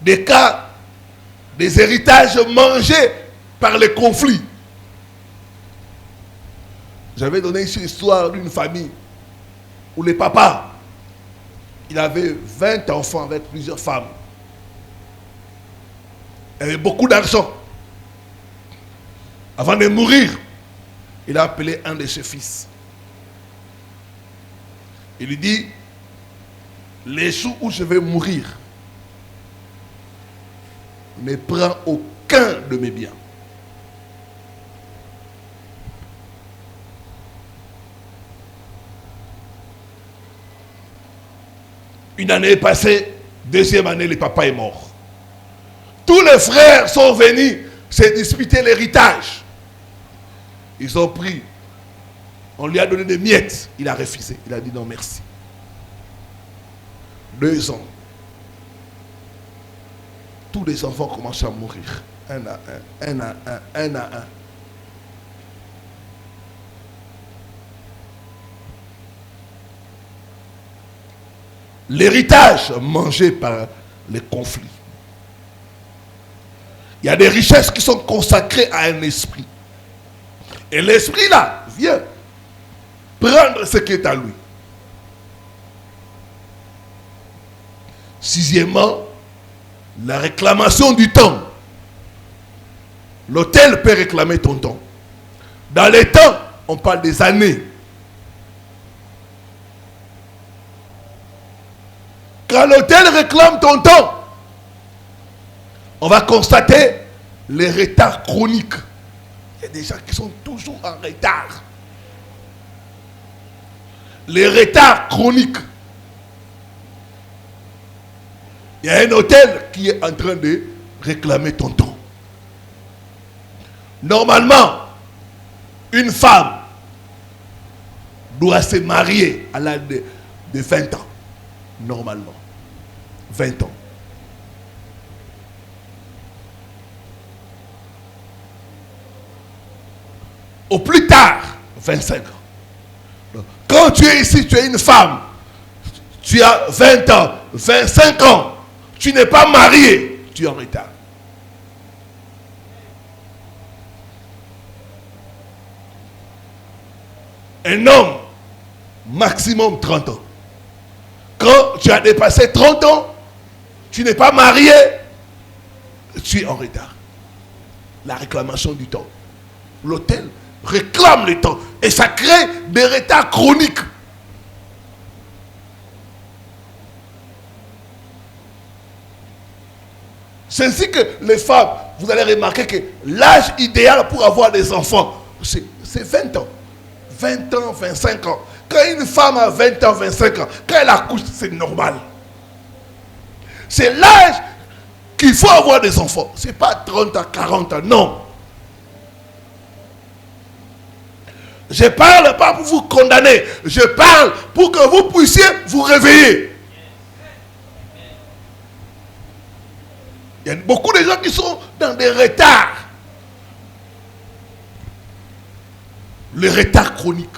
Des cas, des héritages mangés par les conflits. J'avais donné ici l'histoire d'une famille où le papa, il avait 20 enfants avec plusieurs femmes. Il avait beaucoup d'argent. Avant de mourir, il a appelé un de ses fils. Il lui dit, les jours où je vais mourir, ne prends aucun de mes biens. Une année est passée, deuxième année, le papa est mort. Tous les frères sont venus se disputer l'héritage. Ils ont pris, on lui a donné des miettes, il a refusé, il a dit non merci. 2 ans. Tous les enfants commencent à mourir. Un à un, un à un, un à un. L'héritage mangé par les conflits. Il y a des richesses qui sont consacrées à un esprit. Et l'esprit là vient prendre ce qui est à lui. Sixièmement, la réclamation du temps. L'autel peut réclamer ton temps. Dans les temps, on parle des années. Quand l'autel réclame ton temps, on va constater les retards chroniques. Il y a des gens qui sont toujours en retard. Les retards chroniques. Il y a un hôtel qui est en train de réclamer ton temps. Normalement, une femme doit se marier à l'âge de 20 ans. Normalement. 20 ans. Au plus tard, 25 ans. Donc, quand tu es ici, tu es une femme. Tu as 20 ans, 25 ans. Tu n'es pas marié. Tu es en retard. Un homme, maximum 30 ans. Quand tu as dépassé 30 ans, tu n'es pas marié, tu es en retard. La réclamation du temps. L'autel réclame le temps. Et ça crée des retards chroniques. C'est ainsi que les femmes, vous allez remarquer que l'âge idéal pour avoir des enfants, c'est 20 ans. 20 ans, 25 ans. Quand une femme a 20 ans, 25 ans, quand elle accouche, c'est normal. C'est l'âge qu'il faut avoir des enfants. Ce n'est pas 30 ans, 40 ans, non. Je ne parle pas pour vous condamner. Je parle pour que vous puissiez vous réveiller. Il y a beaucoup de gens qui sont dans des retards. Le retard chronique.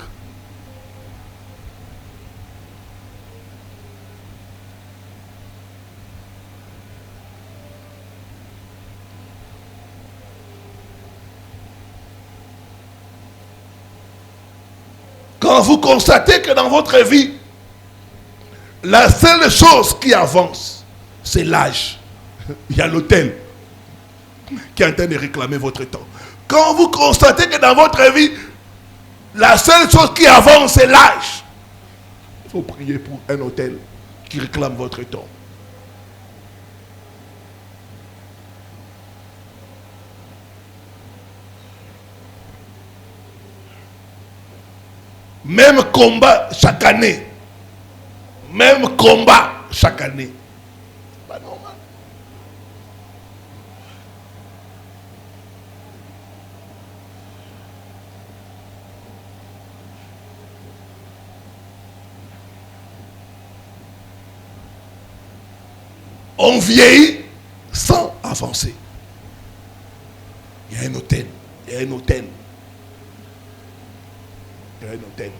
Quand vous constatez que dans votre vie, la seule chose qui avance, c'est l'âge. Il y a l'autel qui est en train de réclamer votre temps. Quand vous constatez que dans votre vie, la seule chose qui avance, c'est l'âge, il faut prier pour un autel qui réclame votre temps. Même combat chaque année. Même combat chaque année. Pas normal. On vieillit sans avancer. Il y a un hôtel. Il y a un hôtel. Il y a un hôtel.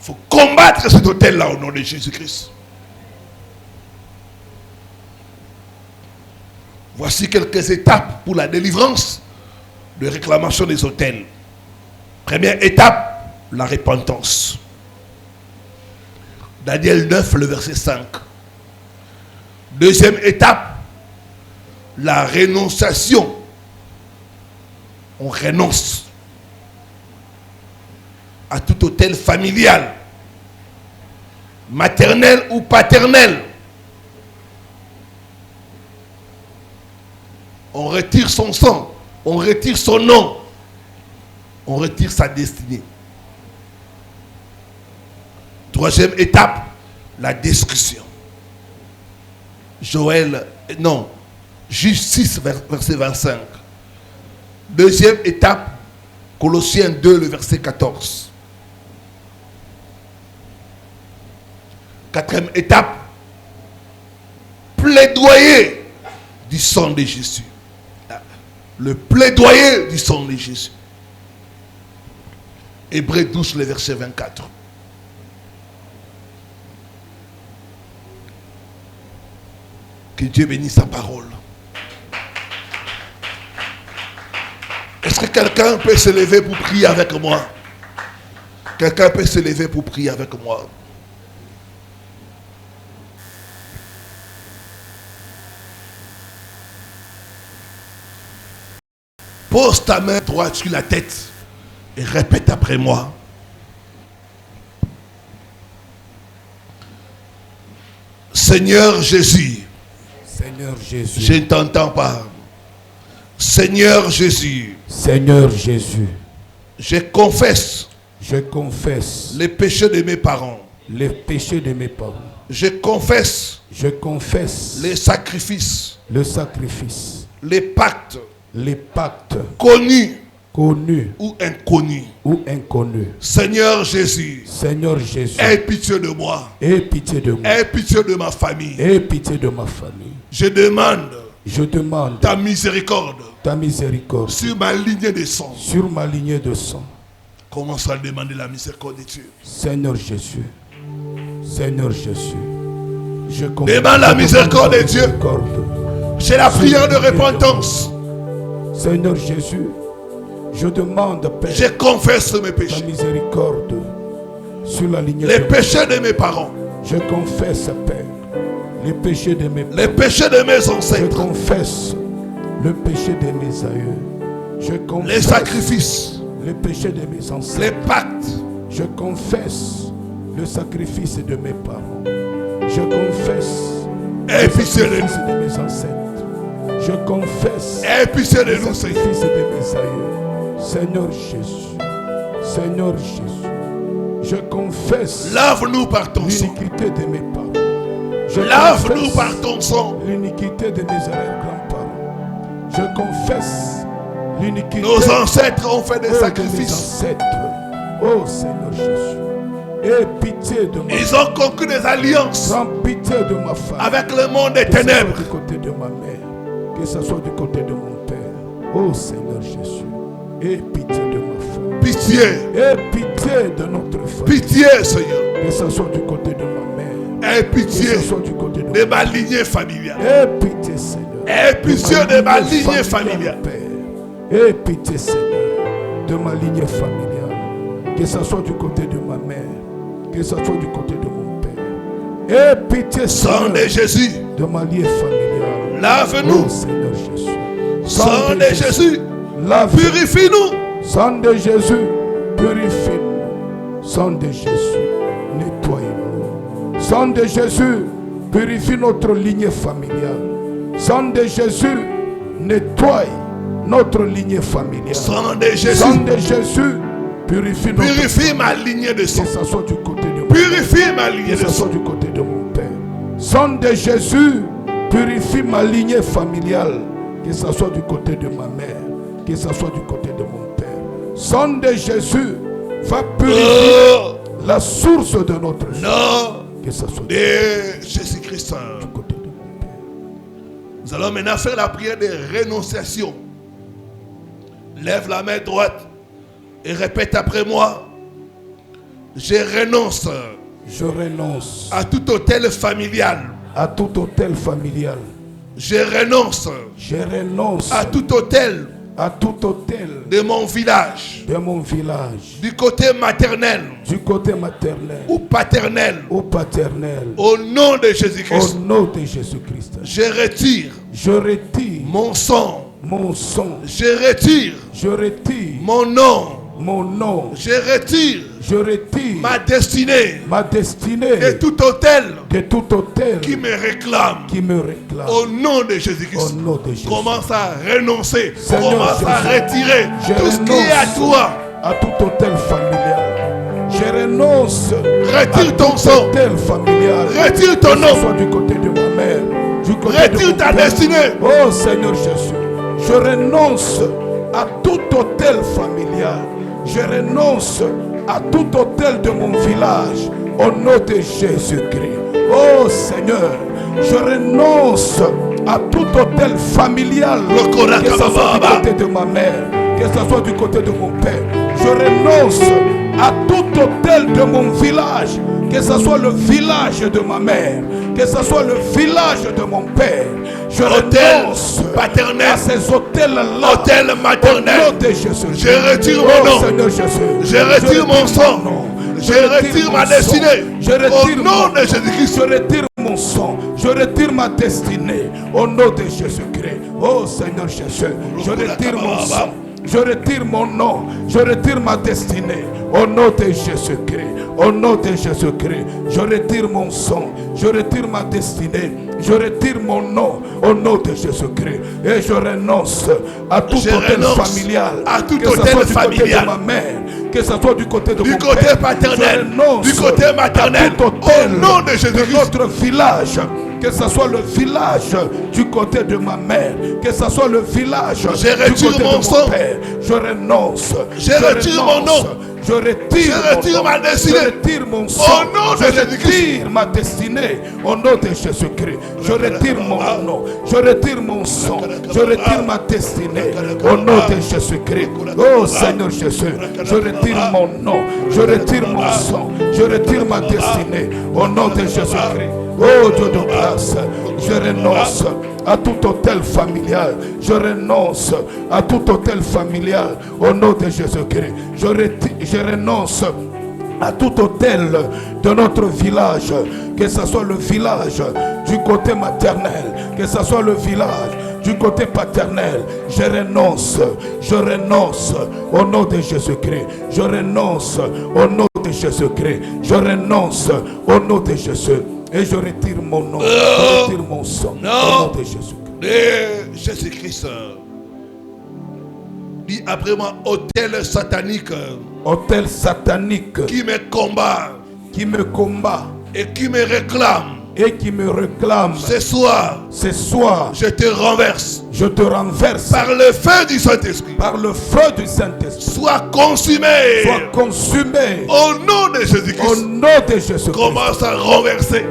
Il faut combattre cet hôtel-là au nom de Jésus-Christ. Voici quelques étapes pour la délivrance de réclamation des hôtels. Première étape, la repentance. Daniel 9, le verset 5. Deuxième étape, la rénonciation. On renonce à tout hôtel familial, maternel ou paternel. On retire son sang, on retire son nom, on retire sa destinée. Troisième étape, la discussion. Juge 6, verset 25. Deuxième étape, Colossiens 2, le verset 14. Quatrième étape, plaidoyer du sang de Jésus. Le plaidoyer du sang de Jésus. Hébreux 12, le verset 24. Que Dieu bénisse sa parole. Est-ce que quelqu'un peut se lever pour prier avec moi? Quelqu'un peut se lever pour prier avec moi? Pose ta main droite sur la tête et répète après moi. Seigneur Jésus. Seigneur Jésus. Je ne t'entends pas. Seigneur Jésus. Seigneur Jésus. Je confesse. Je confesse les péchés de mes parents. les péchés de mes parents. Je confesse. Je confesse les sacrifices. le sacrifice. Les pactes. Les pactes connus connus ou inconnus. Seigneur Jésus. Seigneur Jésus. Aie pitié de moi. Aie pitié de moi. Aie pitié de ma famille. Aie pitié de ma famille. Je demande ta miséricorde. Sur ma lignée de sang. Commence à demander la miséricorde de Dieu. Seigneur Jésus. Je demande la miséricorde de Dieu. C'est la prière de repentance. Seigneur Jésus, je demande, Père, je confesse mes péchés. Ta miséricorde sur la lignée les péchés de mes parents. Je confesse, Père, les péchés de mes ancêtres. Je confesse le péché de mes aïeux. Je confesse les sacrifices. Les péchés de mes ancêtres. Les pactes. Je confesse le sacrifice de mes parents. Je confesse le sacrifice de mes ancêtres. Je confesse le sacrifice de mes aïeux. Seigneur Jésus, je confesse lave-nous par ton sang. L'iniquité de mes parents. Lave-nous par ton sang. L'iniquité de mes arrière-grands-parents. Je confesse l'iniquité. Nos ancêtres ont fait des sacrifices. Oh Seigneur Jésus, aie pitié de moi. Ils ont conclu des alliances. Prends pitié de ma femme. Avec le monde des ténèbres. Que ce soit du côté de ma mère, que ce soit du côté de mon père. Oh Seigneur Jésus, aie pitié de ma femme. Pitié. Aie pitié de notre femme. Pitié, Seigneur. Que ce soit du côté de ma mère. Aie pitié Que ce soit du côté de ma lignée familiale. Aie pitié, Seigneur. Aie pitié de ma lignée familiale. Père. Aie pitié, Seigneur, de ma lignée familiale. Que ce soit du côté de ma mère. Que ce soit du côté de mon père. Aie pitié, Sang Seigneur, de Jésus, de ma lignée familiale. lave-nous. Oh, Seigneur Jésus. Sang de Jésus, Lave. purifie-nous. Sang de Jésus, purifie-nous. Sang de Jésus, nettoie-nous. Sang de Jésus, purifie notre lignée familiale. Sang de Jésus, nettoie notre lignée familiale. Sang de Jésus, Sang de Jésus, purifie notre purifie ma lignée de sang. que ce soit du côté de mon Purifie ma lignée que de ce soit sang. du côté de mon père. Sang de Jésus, purifie ma lignée familiale. Que ce soit du côté de ma mère. Que ce soit du côté de mon père. Sang de Jésus, va purifier Oh, la source de notre vie. nom Que ce soit de Jésus-Christ. du côté de mon père. Nous allons maintenant faire la prière de rénonciation. Lève la main droite et répète après moi. Je renonce Je renonce à tout hôtel familial. à tout hôtel familial. Je renonce Je renonce à tout hôtel à tout hôtel de mon village, de mon village, du côté maternel du côté maternel ou paternel, ou paternel. au nom de Au Jésus-Christ. nom de Jésus-Christ, Je retire je retire mon sang. mon sang, Je retire je retire mon nom. mon nom, Je retire je retire ma destinée ma destinée de tout hôtel de tout hôtel qui me réclame. qui me réclame. Au nom de Au Jésus-Christ. nom de Jésus. Commence à renoncer. Seigneur Commence à Jésus, retirer je tout ce qui est à renonce toi. à tout hôtel familial. Je renonce Retire à ton tout sang. hôtel familial. Retire ton Que ce nom. soit du côté de ma mère, du côté de Retire mon ta père. destinée. Oh Seigneur Jésus, je renonce à tout hôtel familial. Je renonce à tout hôtel de mon village. Au nom de Jésus-Christ. Oh Seigneur, je renonce à tout hôtel familial. Que ce soit du côté de ma mère, que ce soit du côté de mon père. Je renonce à tout hôtel de mon village. Que ce soit le village de ma mère, que ce soit le village de mon père. Je Hôtel renonce paternel. à ces hôtels-là. Hôtel maternel. Au nom de Jésus. Je retire mon nom. Seigneur Jésus. Je retire mon sang. Je retire ma destinée. Je retire Au nom de Jésus-Christ. Je retire mon sang. Je retire ma destinée. Au nom de Jésus-Christ. Oh Seigneur Jésus. Je retire mon sang. Je retire mon nom. Je retire ma destinée. Au nom de Jésus-Christ. Au nom de Jésus-Christ. Je retire mon sang. Je retire ma destinée. Je retire mon nom. Au nom de Jésus-Christ. Et je renonce à tout hôtel familial. À tout Que ce hôtel soit du côté familial. de ma mère. Que ce soit du côté de Du mon côté père. paternel. Je renonce Du côté maternel. à tout hôtel Au nom de de Jésus-Christ. notre village. Que ce soit le village du côté de ma mère, que ce soit le village Je du retire côté mon de mon sang. père, je renonce. Je retire mon nom. Je retire, Je retire mon ma nom. destinée. Je retire mon sang. Au nom de je Jésus-Christ. retire ma destinée. Au nom de Jésus-Christ. Je retire mon nom. Je retire mon sang. Je retire ma destinée. Au nom de Jésus-Christ. Oh Seigneur Jésus. Je retire mon nom. Je retire mon sang. Je retire ma destinée. Au nom de Jésus-Christ. Oh Dieu de grâce, je renonce à tout hôtel familial. Je renonce à tout hôtel familial. Au nom de Jésus-Christ. Je renonce à tout hôtel de notre village. Que ce soit le village du côté maternel. Que ce soit le village du côté paternel. Je renonce au nom de Jésus-Christ. Je renonce au nom de Jésus-Christ. Je renonce au nom de Jésus. Et je retire mon nom. Je retire mon sang. Au nom de Jésus-Christ. De Jésus-Christ. Dis après moi, hôtel satanique Hôtel satanique qui me combat qui me combat et qui me réclame. et qui me réclame. Ce soir, je te renverse renverse par le feu du Saint-Esprit. par le feu du Saint-Esprit. Sois consumé au nom de au Jésus-Christ. nom de Jésus-Christ. Commence à renverser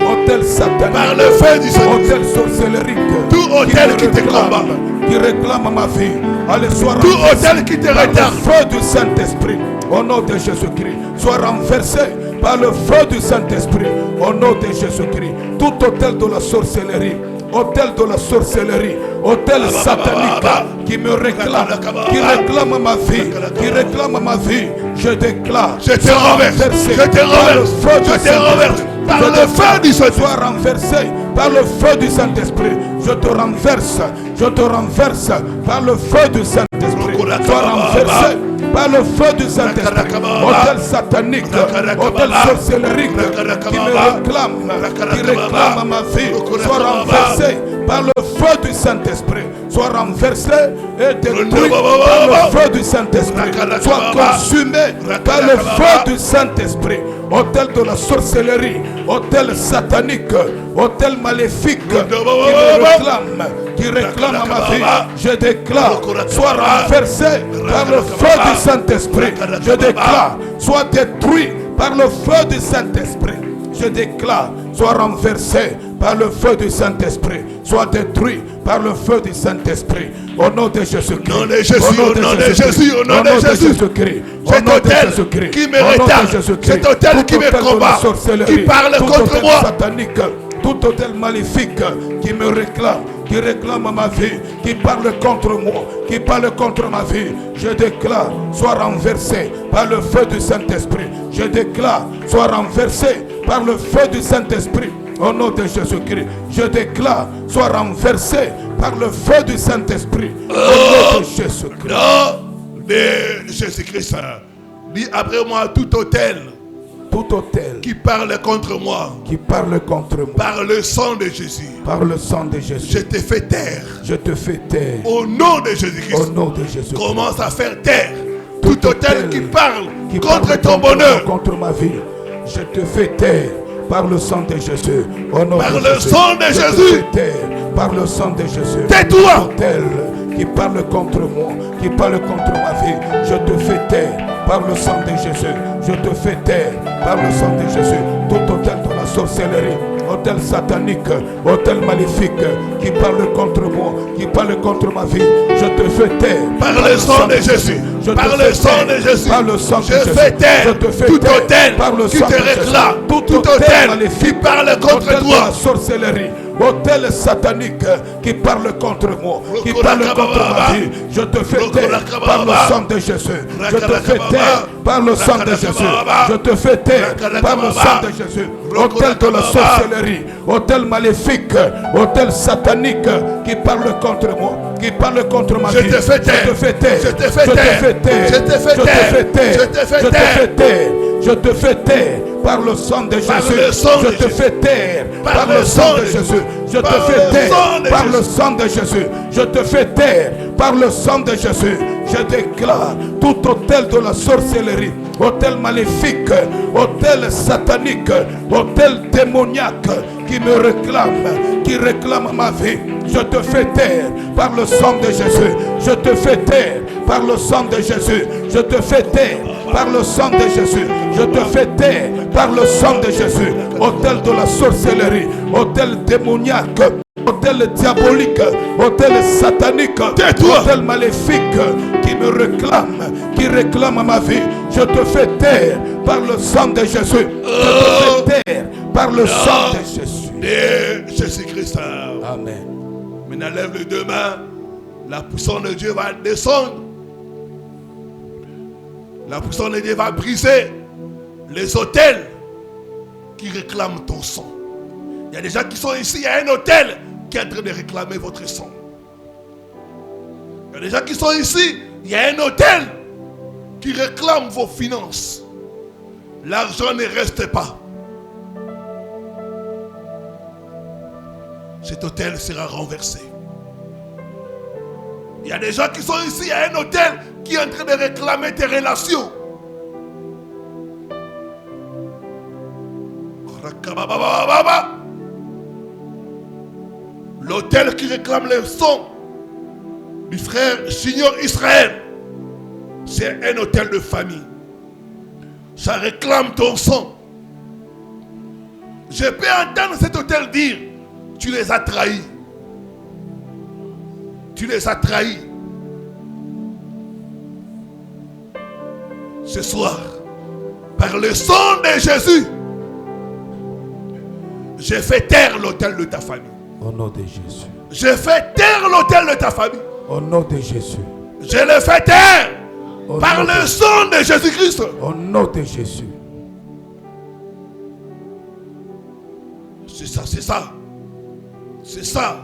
Hôtel satanique, par le feu du Saint-Esprit. hôtel sorcellerique, Tout hôtel qui te combat, qui réclame ma vie, allez soir tout hôtel qui te par le retarde, feu du Saint-Esprit. au nom de Jésus-Christ, sois renversé par le feu du Saint-Esprit, au nom de Jésus-Christ. Tout autel de la sorcellerie, autel de la sorcellerie, autel satanique qui me réclame, qui réclame ma vie, qui réclame ma vie, je déclare, je te renverse, je te renverse, je te renverse par le feu du Saint-Esprit. Sois renversé par le feu du Saint-Esprit. Je te renverse par le feu du Saint-Esprit. Sois renversé par le feu du Saint-Esprit. Autel satanique, autel sorcellerique qui me réclame ma vie, sois renversé par le feu du Saint-Esprit. Sois renversé et détruit par le feu du Saint-Esprit. Sois consumé par le feu du Saint-Esprit. Autel de la sorcellerie, autel satanique, autel maléfique qui réclame ma vie, je déclare, sois renversé par le feu du Saint-Esprit. Je déclare, sois détruit par le feu du Saint-Esprit. Je déclare, sois renversé par le feu du Saint-Esprit. Sois détruit par le feu du Saint-Esprit. Au nom de Jésus-Christ. Au nom de Jésus, au nom de Jésus, au nom de Jésus-Christ. Cet autel qui me retarde, cet autel qui me combat, qui parle contre moi. Satanique, tout autel maléfique qui me réclame ma vie, qui parle contre moi, qui parle contre ma vie, je déclare, sois renversé par le feu du Saint-Esprit. Je déclare, sois renversé par le feu du Saint-Esprit. Au nom de Jésus-Christ, je déclare, sois renversé par le feu du Saint-Esprit. Au nom de Jésus-Christ. Non, de Jésus-Christ. Dis après moi, tout autel qui parle contre moi, par le sang de Jésus, je te fais taire. Au nom de Jésus-Christ, commence à faire taire tout autel qui parle contre ton bonheur, contre ma vie. Je te fais taire par le sang de Jésus. Au nom par de le Jésus. sang de Jésus. Par le sang de Jésus. Tais-toi. Qui parle contre moi, qui parle contre ma vie, je te fais taire par le sang de Jésus. Je te fais taire par le sang de Jésus. Tout autel de la sorcellerie, autel satanique, autel maléfique qui parle contre moi, qui parle contre ma vie, je te fais taire par le sang de Jésus. Par le sang de Jésus, je fais taire tout autel qui te réclame, tout autel qui parle contre toi. Sorcellerie, autel satanique qui parle contre moi, qui parle contre ma vie, je te fais taire par le sang de Jésus. Je te fais taire par le sang de Jésus. Je te fais taire par le sang de Jésus. Autel de la sorcellerie, autel maléfique, autel satanique qui parle contre moi, qui parle contre ma vie. Je te fais taire. Je te fais taire. Je te fais taire. Je te fais taire. Je te fais taire. Je te fais taire par le sang de Jésus. Je te fais taire par le sang de Jésus. Je te fais taire par le sang de Jésus. Je te fais taire par le sang de Jésus. Je déclare tout autel de la sorcellerie, autel maléfique, autel satanique, autel démoniaque qui me réclame, qui réclame ma vie. Je te fais taire par le sang de Jésus. Je te fais taire par le sang de Jésus. Je te fais taire par le sang de Jésus. Je te fais taire par le sang de Jésus. Autel de la sorcellerie, autel démoniaque, autel diabolique, autel satanique, autel maléfique qui me réclame, qui réclame ma vie. Je te fais taire par le sang de Jésus. Je te fais taire par le sang de Jésus. De Jésus-Christ. Amen. Maintenant, lève les deux mains. La puissance de Dieu va descendre. La puissance de Dieu va briser les autels qui réclament ton sang. Il y a des gens qui sont ici. Il y a un autel qui est en train de réclamer votre sang. Il y a des gens qui sont ici. Il y a un autel qui réclame vos finances. L'argent ne reste pas. Cet autel sera renversé. Il y a des gens qui sont ici, il y a un autel qui est en train de réclamer tes relations. L'autel qui réclame le sang du frère Junior Israël, c'est un autel de famille. Ça réclame ton sang. Je peux entendre cet autel dire: tu les as trahis. Tu les as trahis. Ce soir, par le sang de Jésus, je fais taire l'autel de ta famille. Au nom de Jésus. Je fais taire l'autel de ta famille. Au nom de Jésus. Je le fais taire par le sang de Jésus-Christ. Au nom de Jésus. C'est ça, c'est ça. C'est ça.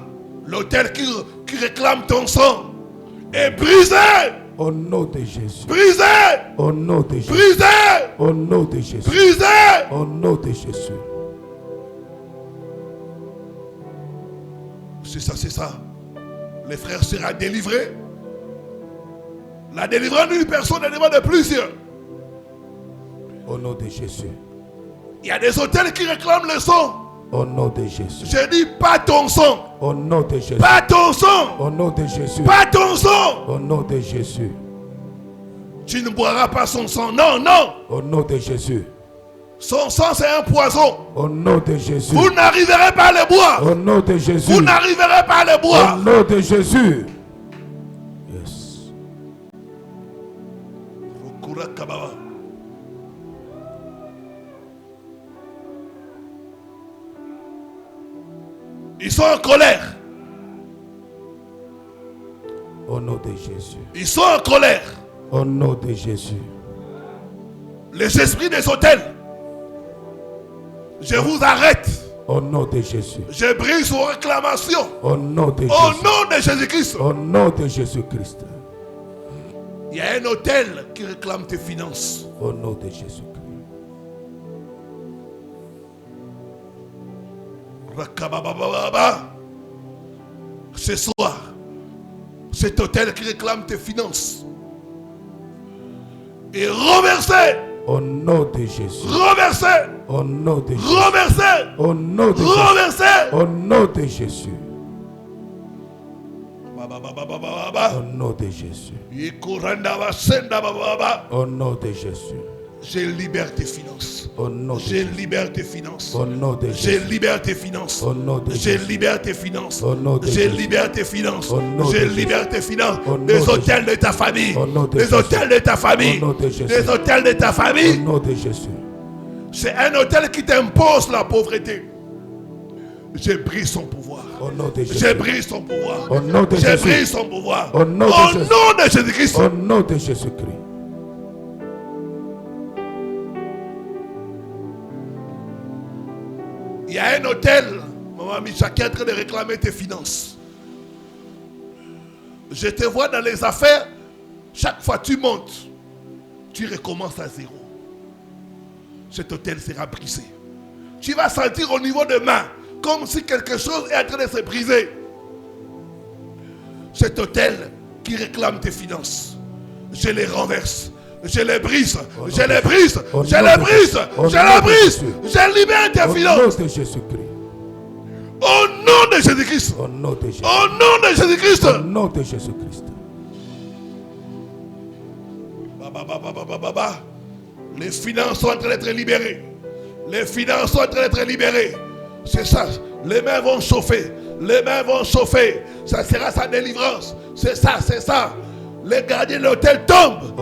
L'autel qui réclame ton sang est brisé. Au nom de Jésus. Brisé. Au nom de Jésus. Brisé. Au nom de Jésus. Brisé. Au nom de Jésus. C'est ça, c'est ça. Les frères seront délivrés. La délivrance d'une personne est délivrée de plusieurs. Au nom de Jésus. Il y a des hôtels qui réclament le sang. Au nom de Jésus. Je dis pas ton sang. Au nom de Jésus. Pas ton sang. Au nom de Jésus. Pas ton sang. Au nom de Jésus. Tu ne boiras pas son sang. Non, non. Au nom de Jésus. Son sang, c'est un poison. Au nom de Jésus. Vous n'arriverez pas à le boire. Au nom de Jésus. Vous n'arriverez pas à le boire. Au nom de Jésus. Yes. Ils sont en colère. Au nom de Jésus. Ils sont en colère. Au nom de Jésus. Les esprits des hôtels, je vous arrête. Au nom de Jésus. Je brise vos réclamations. Au nom de Jésus. Au nom de Jésus-Christ. Au nom de Jésus-Christ. Il y a un hôtel qui réclame tes finances. Au nom de Jésus-Christ. Ce soir, cet hôtel qui réclame tes finances est renversé. Au nom de Jésus. Renversé. Au nom de Jésus. Renversé. Au nom de Jésus. Renversé. Au nom de Jésus. Au nom de Jésus. Au nom de Jésus. Je libère tes finances. Au nom de Je Jésus. libère tes finances. Au nom de Je Jésus. libère tes finances. Au nom de Je Jésus. libère tes finances. Au nom de Je Jésus. libère tes finances. Au nom Je de Jésus. libère tes finances. Au nom Les de hôtels de ta famille. Au nom de Les Jésus. hôtels de ta famille. Au nom de Jésus. Les hôtels de ta Au famille. nom de Jésus. C'est un hôtel qui t'impose la pauvreté. Je brise son pouvoir. Au nom de Jésus. Je brise son pouvoir. Au nom de Je Jésus. brise son pouvoir. Au nom de Au Jésus. nom de Jésus-Christ. Au nom de Jésus-Christ. Il y a un hôtel, Maman Micha, qui est en train de réclamer tes finances. Je te vois dans les affaires, chaque fois tu montes, tu recommences à zéro. Cet hôtel sera brisé. Tu vas sentir au niveau des mains, comme si quelque chose est en train de se briser. Cet hôtel qui réclame tes finances, je les renverse. Je les brise, je les brise, je les brise, je les brise, je libère tes finances. Au nom de Jésus-Christ. Au nom de Jésus-Christ. Au nom de Jésus. Au nom de Jésus-Christ. Au nom de Jésus-Christ. Les finances sont en train d'être libérées. Les finances sont en train d'être libérées. C'est ça. Les mains vont chauffer. Les mains vont chauffer. Ça sera sa délivrance. C'est ça, c'est ça. Les gardiens de l'hôtel tombent.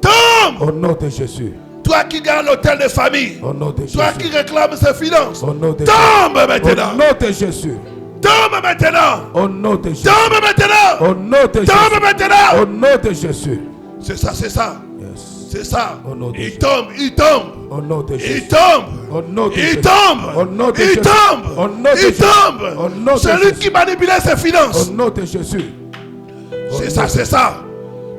Tombe. Au nom de Jésus. Toi qui gardes l'hôtel de famille. Au nom de Jésus. Toi qui réclames ses finances. Au nom de tombe Jésus. maintenant. Au nom de Jésus. Tombe maintenant. Au nom de Jésus. Tombe maintenant. Au nom de Jésus. Tombe maintenant. Au nom de Jésus. C'est ça, c'est ça. Yes. C'est ça. Au nom de Il Jésus. tombe, il tombe. Au nom de Jésus. Il tombe. Au nom de Il Jésus. tombe. Au nom de Il Jésus. tombe. Au nom de Il Jésus. tombe. Au nom de Celui Jésus. qui manipulait ses finances. Au nom de Jésus. C'est ça, c'est ça.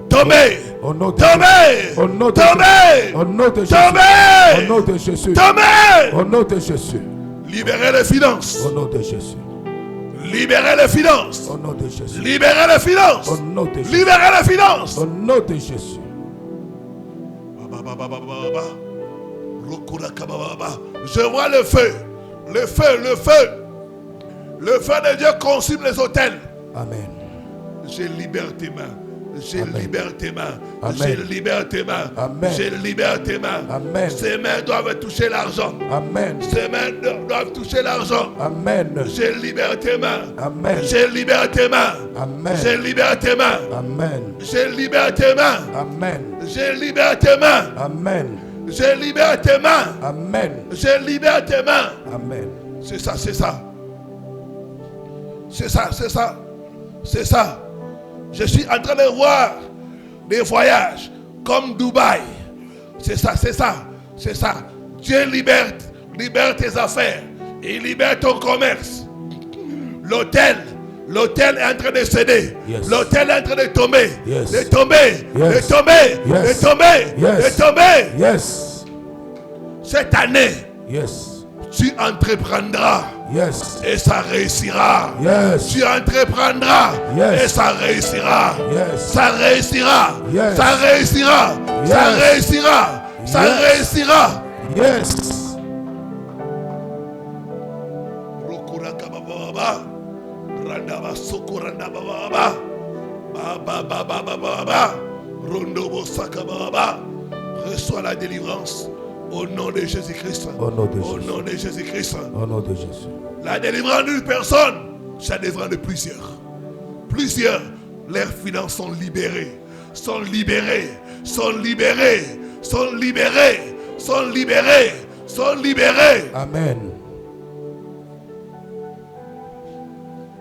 Tombez. Au nom de Tombez. Jésus. Au nom de Tombez. Jésus. Au nom de Jésus. Tombez. Au nom de Jésus. Tombez. Au nom de Jésus. Libérez les finances. Au nom de Jésus. Libérez les finances. Au nom de Jésus. Libérez les finances. Au nom de Jésus. Libérez les finances. Au nom de Jésus. Je vois le feu. Le feu, le feu. Le feu de Dieu consume les hôtels. Amen. Je libère tes mains. Je libère tes mains. Amen. Je libère tes mains. Amen. Je libère tes mains. Amen. Ces mains doivent toucher l'argent. Amen. Ces mains doivent toucher l'argent. Amen. Je libère tes mains. Amen. Je libère tes mains. Amen. Je libère tes mains. Amen. Je libère tes mains. Amen. Je libère tes mains. Amen. Je libère tes mains. Amen. Je libère tes mains. Amen. C'est ça, c'est ça. C'est ça, c'est ça. C'est ça. Je suis en train de voir des voyages comme Dubaï. C'est ça, c'est ça. C'est ça. Dieu libère tes affaires. Il libère ton commerce. L'hôtel est en train de céder. Yes. L'hôtel est en train de tomber. Yes. De tomber. Yes. De tomber. Yes. De tomber. Yes. De tomber. Yes. Cette année, Yes. tu entreprendras. Yes. Et ça réussira. Yes. Tu entreprendras. Yes. Et ça réussira. Yes. Ça réussira. Yes. Ça réussira. Yes. Ça réussira. Ça Yes. réussira. Yes. Reçois la délivrance au nom de Jésus-Christ. Au nom de Au Jésus. nom de Jésus-Christ. Au nom de Jésus. La délivrance d'une personne, c'est la délivrance de plusieurs. Plusieurs, leurs finances sont libérées. Sont libérées. Sont libérées. Sont libérées. Sont libérées. Sont libérées. Amen.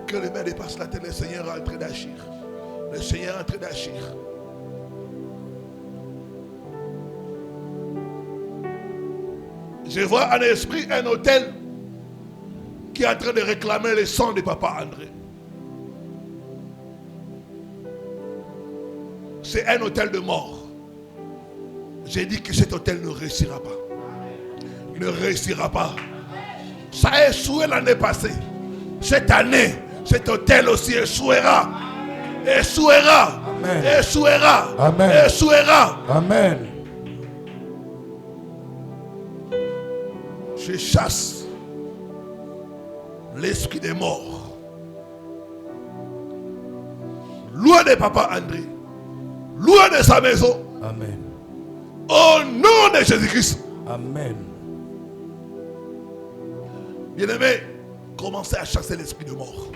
Que les mains dépassent la tête, le Seigneur est en train d'agir. Le Seigneur est en train d'agir. Je vois en esprit un hôtel qui est en train de réclamer le sang de Papa André. C'est un hôtel de mort. J'ai dit que cet hôtel ne réussira pas. Ne réussira pas. Ça a échoué l'année passée. Cette année, cet hôtel aussi échouera. Échouera. Amen. Échouera. Amen. Échouera. Amen. Je chasse l'esprit des morts. Loin de Papa André. Loin de sa maison. Amen. Au nom de Jésus-Christ. Amen. Bien-aimé, commencez à chasser l'esprit de mort.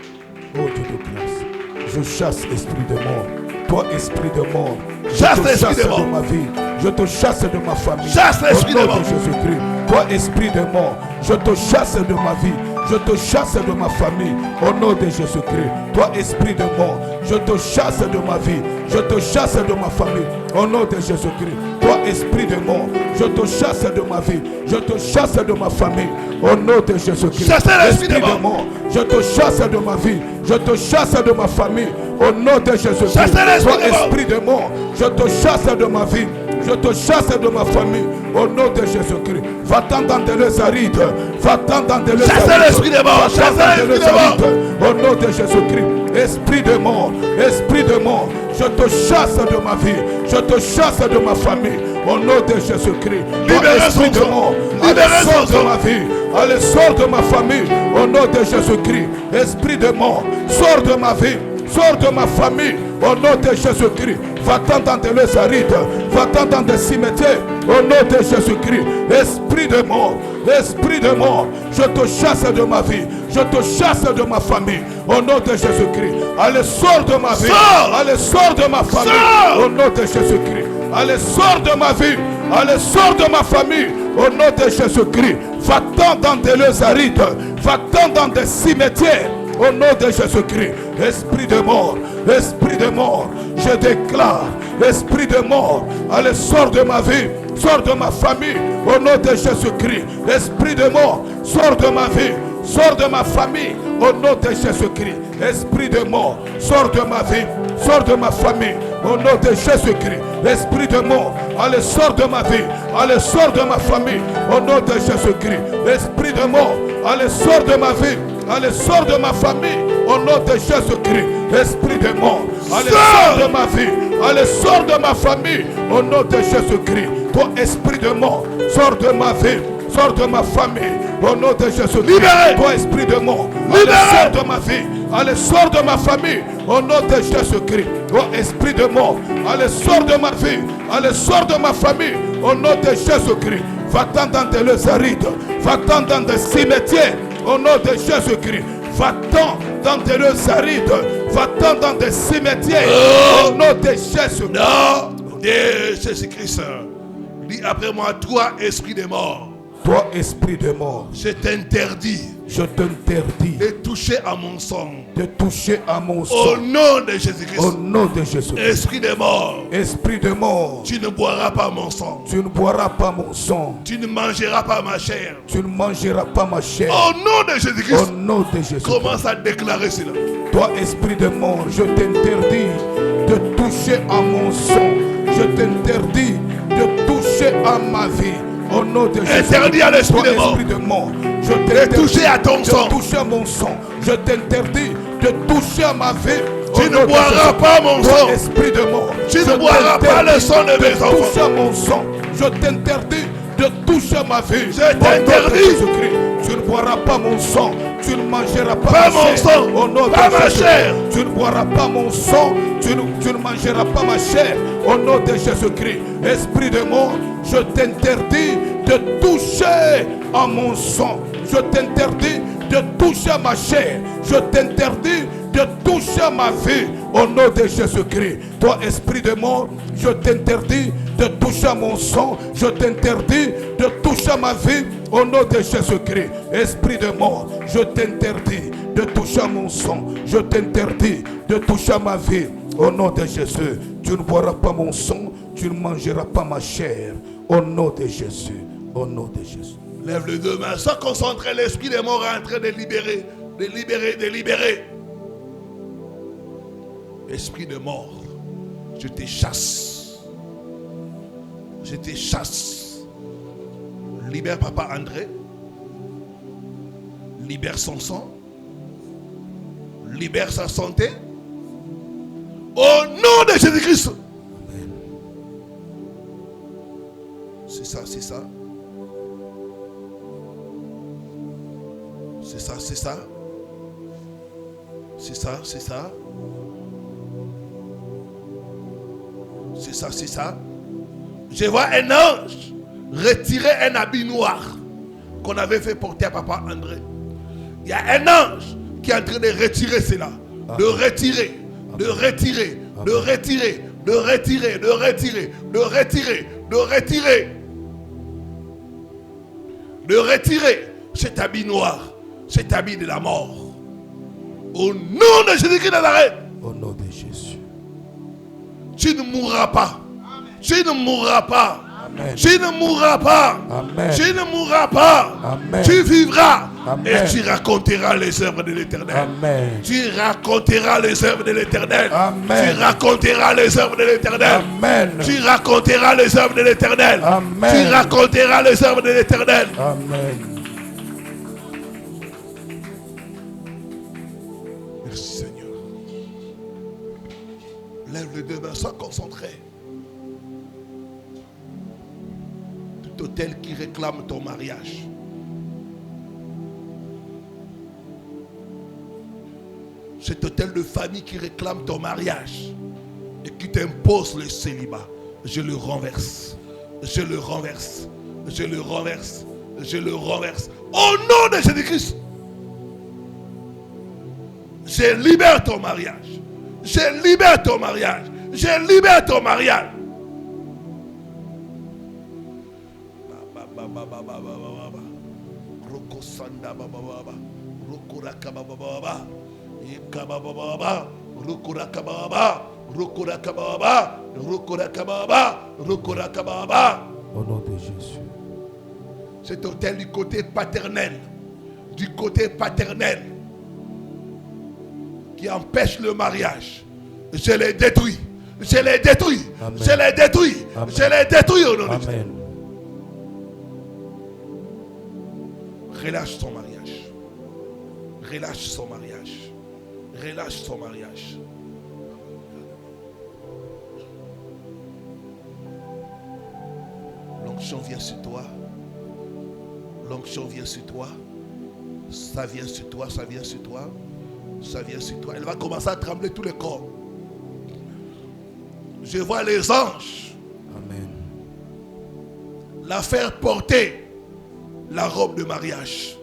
Oh Dieu de grâce. Je chasse l'esprit de mort. Toi, esprit de mort. Chasse Je te l'esprit chasse de mort. de ma vie. Je te chasse de ma famille. Chasse l'esprit Au nom de mort. de Jésus-Christ. Toi, esprit de mort. Je te chasse de ma vie. Je te chasse de ma famille. Au nom de Jésus-Christ. Toi, esprit de mort. Je te chasse de ma vie. Je te chasse de ma famille. Au nom de Jésus-Christ. Toi, esprit de mort. Je te chasse de ma vie. Je te chasse de ma famille. Au nom de Jésus-Christ. Chassez l'esprit de Esprit de mort. Je te chasse de ma vie. Je te chasse de ma famille. Au nom de Jésus-Christ. Chassez l'esprit Toi, de mort. esprit de mort. Je te chasse de ma vie. Je te chasse de ma famille. Au nom de Jésus-Christ. Va-t'en dans de l'Ezarite. Va-t'en dans de l'Ezarite. Chassez l'esprit de mort. Va-t'en dans Chassez de l'esprit de mort. l'Ezarite. Au nom de Jésus-Christ. Esprit de mort. Esprit de mort. Je te chasse de ma vie. Je te chasse de ma famille. Au nom de Jésus-Christ. Toi, Libérez esprit son de sang. mort. Libérez Allez, son sors de sang. ma vie. Allez, sors de ma famille. Au nom de Jésus-Christ. Esprit de mort. Sors de ma vie. Sors de ma famille. Au nom de Jésus-Christ. Va-t'en dans de l'Ezarite. Va-t'en dans des cimetières. Au nom de Jésus-Christ. Esprit de mort. Esprit de mort. Je te chasse de ma vie. Je te chasse de ma famille. Au nom de Jésus-Christ. Allez, sors de ma vie. Sors. Allez, sors de ma famille. Sors. Au nom de Jésus-Christ. Allez, sors de ma vie. Allez, sors de ma famille. Au nom de Jésus-Christ. Va-t'en dans des l'Ezarite. Va-t'en dans des cimetières. Au nom de Jésus-Christ. Esprit de mort. Esprit de mort. Je déclare. Esprit de mort. Allez, sors de ma vie. Sors de ma famille. Au nom de Jésus-Christ. Esprit de mort. Sors de ma vie. Sors de ma famille. Au nom de Jésus-Christ. Esprit de mort. Sors de ma vie. Sors de ma famille. Au nom de Jésus-Christ. Esprit de mort. Allez, sors de ma vie. Allez, sors de ma famille. Au nom de Jésus-Christ. Esprit de mort. Allez, sors de ma vie. Allez, sors de ma famille. Au nom de Jésus-Christ. Esprit de mort. Allez, sors de ma vie. Allez, sors de ma famille. Au nom de Jésus-Christ. Toi, esprit de mort. Sors de ma vie. Sors de ma famille. Au nom de Jésus-Christ. Libéré. Toi, esprit de mort. Libéré. Allez, sors de ma vie. Allez, sors de ma famille. Au nom de Jésus-Christ. Oh, esprit de mort. Allez, sors de ma vie. Allez, sors de ma famille. Au nom de Jésus-Christ. Va-t'en dans des lieux arides. Va-t'en dans des cimetières. Au nom de Jésus-Christ. Va-t'en dans des lieux arides. Va-t'en dans des cimetières. Au nom de Jésus-Christ. Non, de Jésus-Christ. Dis après moi, toi, esprit de mort. Toi, esprit de mort. Je t'interdis. Je t'interdis de toucher à mon sang. De toucher à mon sang. Au nom de Jésus-Christ. Au nom de Jésus-Christ. Esprit de mort. Esprit de mort. Tu ne boiras pas mon sang. Tu ne boiras pas mon sang. Tu ne mangeras pas ma chair. Tu ne mangeras pas ma chair. Au nom de Jésus-Christ. Au nom de Jésus-Christ. Commence à déclarer cela. Toi, esprit de mort, je t'interdis de toucher à mon sang. Je t'interdis de toucher à ma vie. Au nom de Jésus. Interdit à l'esprit de mort. Je t'interdis de toucher à ton sang. De toucher à mon sang. Je t'interdis de toucher à ma vie. Tu ne boiras pas mon sang. Esprit de mort. Tu ne boiras pas le sang de mes enfants. Toucher à mon sang. Je t'interdis de toucher à ma vie. Je t'interdis. Tu ne boiras pas mon sang. Tu ne mangeras pas mon sang. Au nom pas de ma chair. Tu ne boiras pas mon sang. Tu ne mangeras pas ma chair. Au nom de Jésus-Christ. Esprit de mort, je t'interdis de toucher à mon sang. Je t'interdis de toucher à ma chair. Je t'interdis de toucher à ma vie. Au nom de Jésus-Christ. Toi, esprit de mort, je t'interdis de toucher à mon sang. Je t'interdis de toucher à ma vie. Au nom de Jésus-Christ. Esprit de mort, je t'interdis de toucher à mon sang. Je t'interdis de toucher à ma vie. Au nom de Jésus. Tu ne boiras pas mon sang. Tu ne mangeras pas ma chair. Au nom de Jésus. Au nom de Jésus. Lève les deux mains. Sois concentré. L'esprit des morts est en train de libérer. De libérer. De libérer. Esprit de mort. Je te chasse. Je te chasse. Libère papa André. Libère son sang. Libère sa santé. Au nom de Jésus-Christ. C'est ça, c'est ça. C'est ça, c'est ça. C'est ça, c'est ça. C'est ça, c'est ça. Je vois un ange retirer un habit noir qu'on avait fait porter à papa André. Il y a un ange qui est en train de retirer cela. De retirer, de retirer, de retirer, de retirer, de retirer, de retirer, de retirer. De retirer cet habit noir, cet habit de la mort. Au nom de Jésus-Christ de Nazareth. Au nom de Jésus. Tu ne mourras pas. Tu ne mourras pas. Amen. Tu ne mourras pas. Amen. Tu ne mourras pas. Amen. Tu vivras. Amen. Et tu raconteras les œuvres de l'Éternel. Amen. Tu raconteras les œuvres de l'Éternel. Amen. Tu raconteras les œuvres de l'Éternel. Amen. Tu raconteras les œuvres de l'Éternel. Amen. Tu raconteras les œuvres de l'Éternel. Amen. Merci Seigneur. Lève les deux mains, sois concentré. Tout hôtel qui réclame ton mariage. Cet hôtel de famille qui réclame ton mariage et qui t'impose le célibat, je le renverse. Je le renverse. Je le renverse. Je le renverse. Au nom de Jésus-Christ. Je libère ton mariage. Je libère ton mariage. Je libère ton mariage. Au nom de Jésus. Cet hôtel du côté paternel, qui empêche le mariage, je les détruis. Je les détruis. Amen. Je les détruis. Amen. Je les détruis au nom de Jésus. Amen. Relâche son mariage. Relâche son mariage. Relâche son mariage. L'onction vient sur toi. L'onction vient sur toi. Ça vient sur toi, ça vient sur toi. Ça vient sur toi. Elle va commencer à trembler tout le corps. Je vois les anges. Amen. La faire porter la robe de mariage.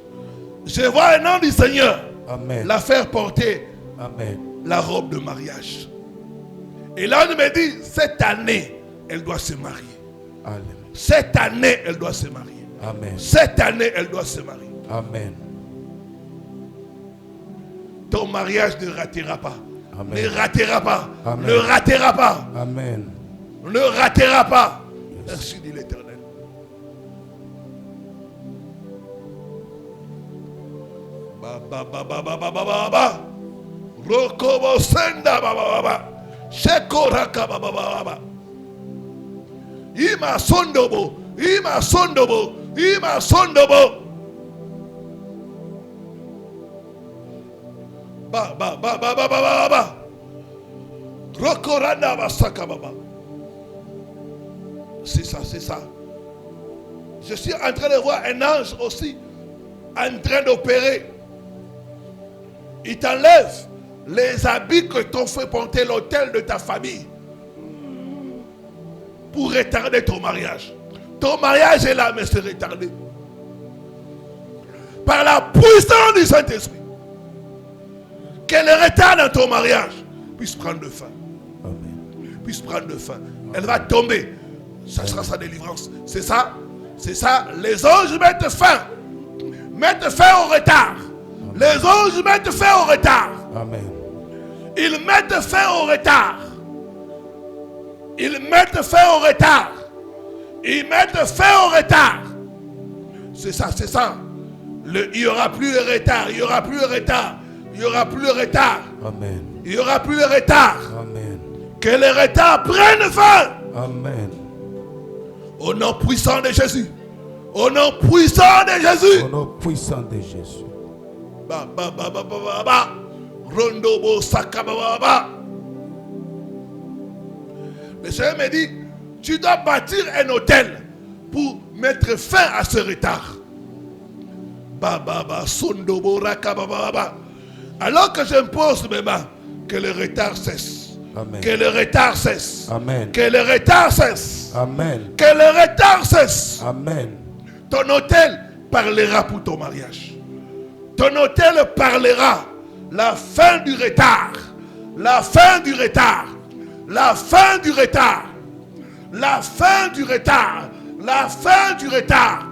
Je vois un nom du Seigneur. Amen. La faire porter Amen. la robe de mariage. Et là, on me dit, cette année, elle doit se marier. Amen. Cette année, elle doit se marier. Amen. Cette année, elle doit se marier. Amen. Ton mariage ne ratera pas. Amen. Ne ratera pas. Amen. Ne ratera pas. Amen. Ne ratera pas. Yes. Merci, dit l'Éternel. Ba. Rokobo senda ba. Sheko raka ba. Ima sondobo. Ima sondobo. Ima sondobo. Ba. Rokoranda basaka baba. C'est ça. Je suis en train de voir un ange aussi en train d'opérer. Il t'enlève les habits que t'ont fait porter l'autel de ta famille pour retarder ton mariage. Ton mariage est là, mais c'est retardé. Par la puissance du Saint-Esprit. Que le retard dans ton mariage puisse prendre fin. Amen. Puisse prendre fin. Elle va tomber. Ça sera sa délivrance. C'est ça. Les anges mettent fin. Mettent fin au retard. Les anges mettent fin au retard. Amen. Ils mettent fin au retard. Ils mettent fin au retard. Ils mettent fin au retard. C'est ça. Il n'y aura plus de retard. Il n'y aura plus de retard. Il n'y aura plus de retard. Amen. Il n'y aura plus de retard. Amen. Que les retards prennent fin. Amen. Au nom puissant de Jésus. Au nom puissant de Jésus. Au nom puissant de Jésus. Ba. Rondobo sakababa. Le Seigneur me dit, tu dois bâtir un hôtel pour mettre fin à ce retard. Ba sondobo rakababa. Alors que j'impose mes mains, que le retard cesse. Amen. Que le retard cesse. Amen. Que le retard cesse. Amen. Que le retard cesse. Amen. Ton hôtel parlera pour ton mariage. Ton hôtel parlera la fin du retard. La fin du retard. La fin du retard. La fin du retard. La fin du retard.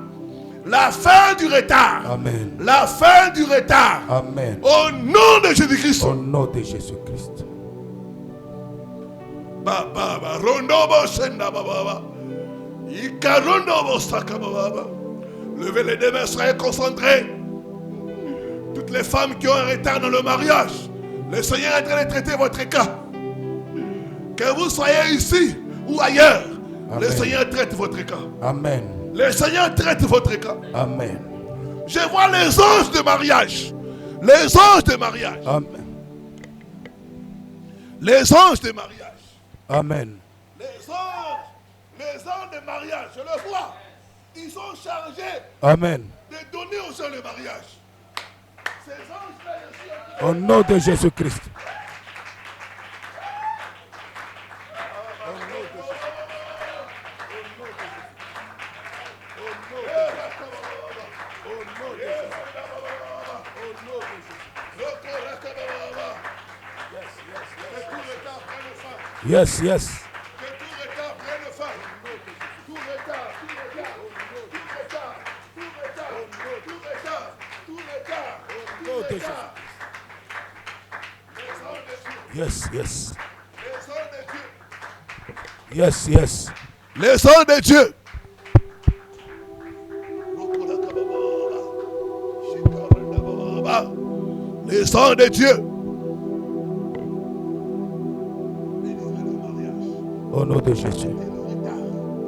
La fin du retard. Amen. La fin du retard. Amen. Au nom de Jésus-Christ. Au nom de Jésus-Christ. Rondobo senda baba. Ikarondobo saka baba. Levez les deux mains, soyez concentrés. Toutes les femmes qui ont un retard dans le mariage, le Seigneur est en train de traiter votre cas. Que vous soyez ici ou ailleurs, Amen. Le Seigneur traite votre cas. Amen. Le Seigneur traite votre cas. Amen. Je vois les anges de mariage. Les anges de mariage. Amen. Les anges de mariage. Amen. Les anges de mariage, je le vois. Ils sont chargés Amen. de donner aux gens le mariage. Ces anges-là, Au nom de Jésus-Christ. Yes. que tout retard prenne fin. Tout retard. Yes. Les anges de Dieu. Les anges de Dieu. Au nom de Jésus.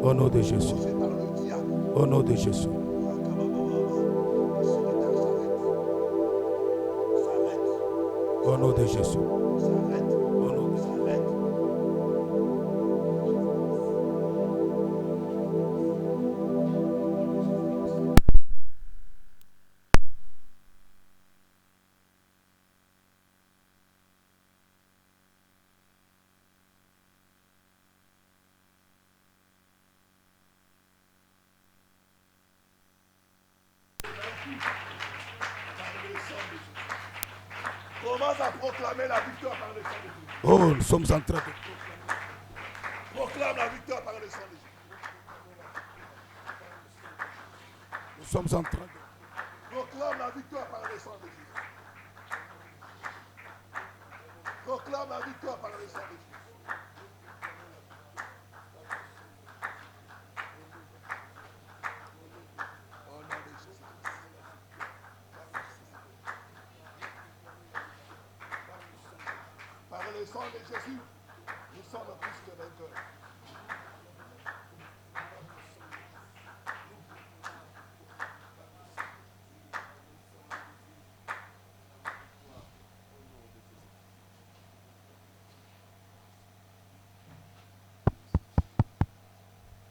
Au nom de Jésus. Au nom de Jésus. Au nom de Jésus. Au nom de Jésus. Commence à proclamer la victoire par le sang de Jésus. Oh, nous sommes en train de Proclame la victoire par le sang de Jésus. Nous sommes en train de Proclame la victoire par le sang de Jésus. Proclame la victoire par le sang de Jésus. Au nom de Jésus. Par le sang de Jésus, nous sommes plus que vainqueurs.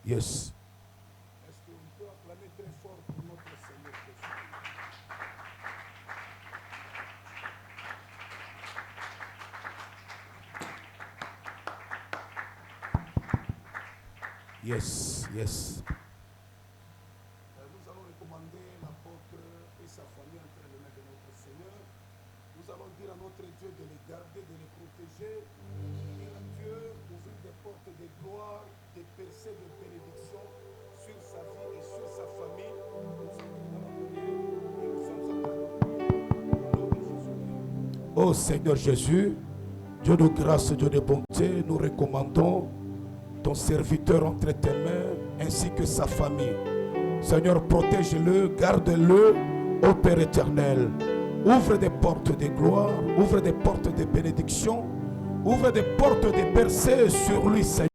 Yes. Est-ce qu'on peut acclamer très fort pour notre Seigneur Jésus? Yes, yes. Nous allons recommander l'apôtre et sa famille entre les mains de notre Seigneur. Nous allons dire à notre Dieu de les garder, de les protéger. Et à Dieu d'ouvrir des portes de gloire, des percées de bénédiction sur sa vie et sur sa famille. Nous sommes en train de prier. Oh Seigneur Jésus, Dieu de grâce, Dieu de bonté, nous recommandons ton serviteur entre tes mains ainsi que sa famille. Seigneur, protège-le, garde-le, ô Père éternel. Ouvre des portes de gloire, ouvre des portes de bénédiction, ouvre des portes de percées sur lui, Seigneur.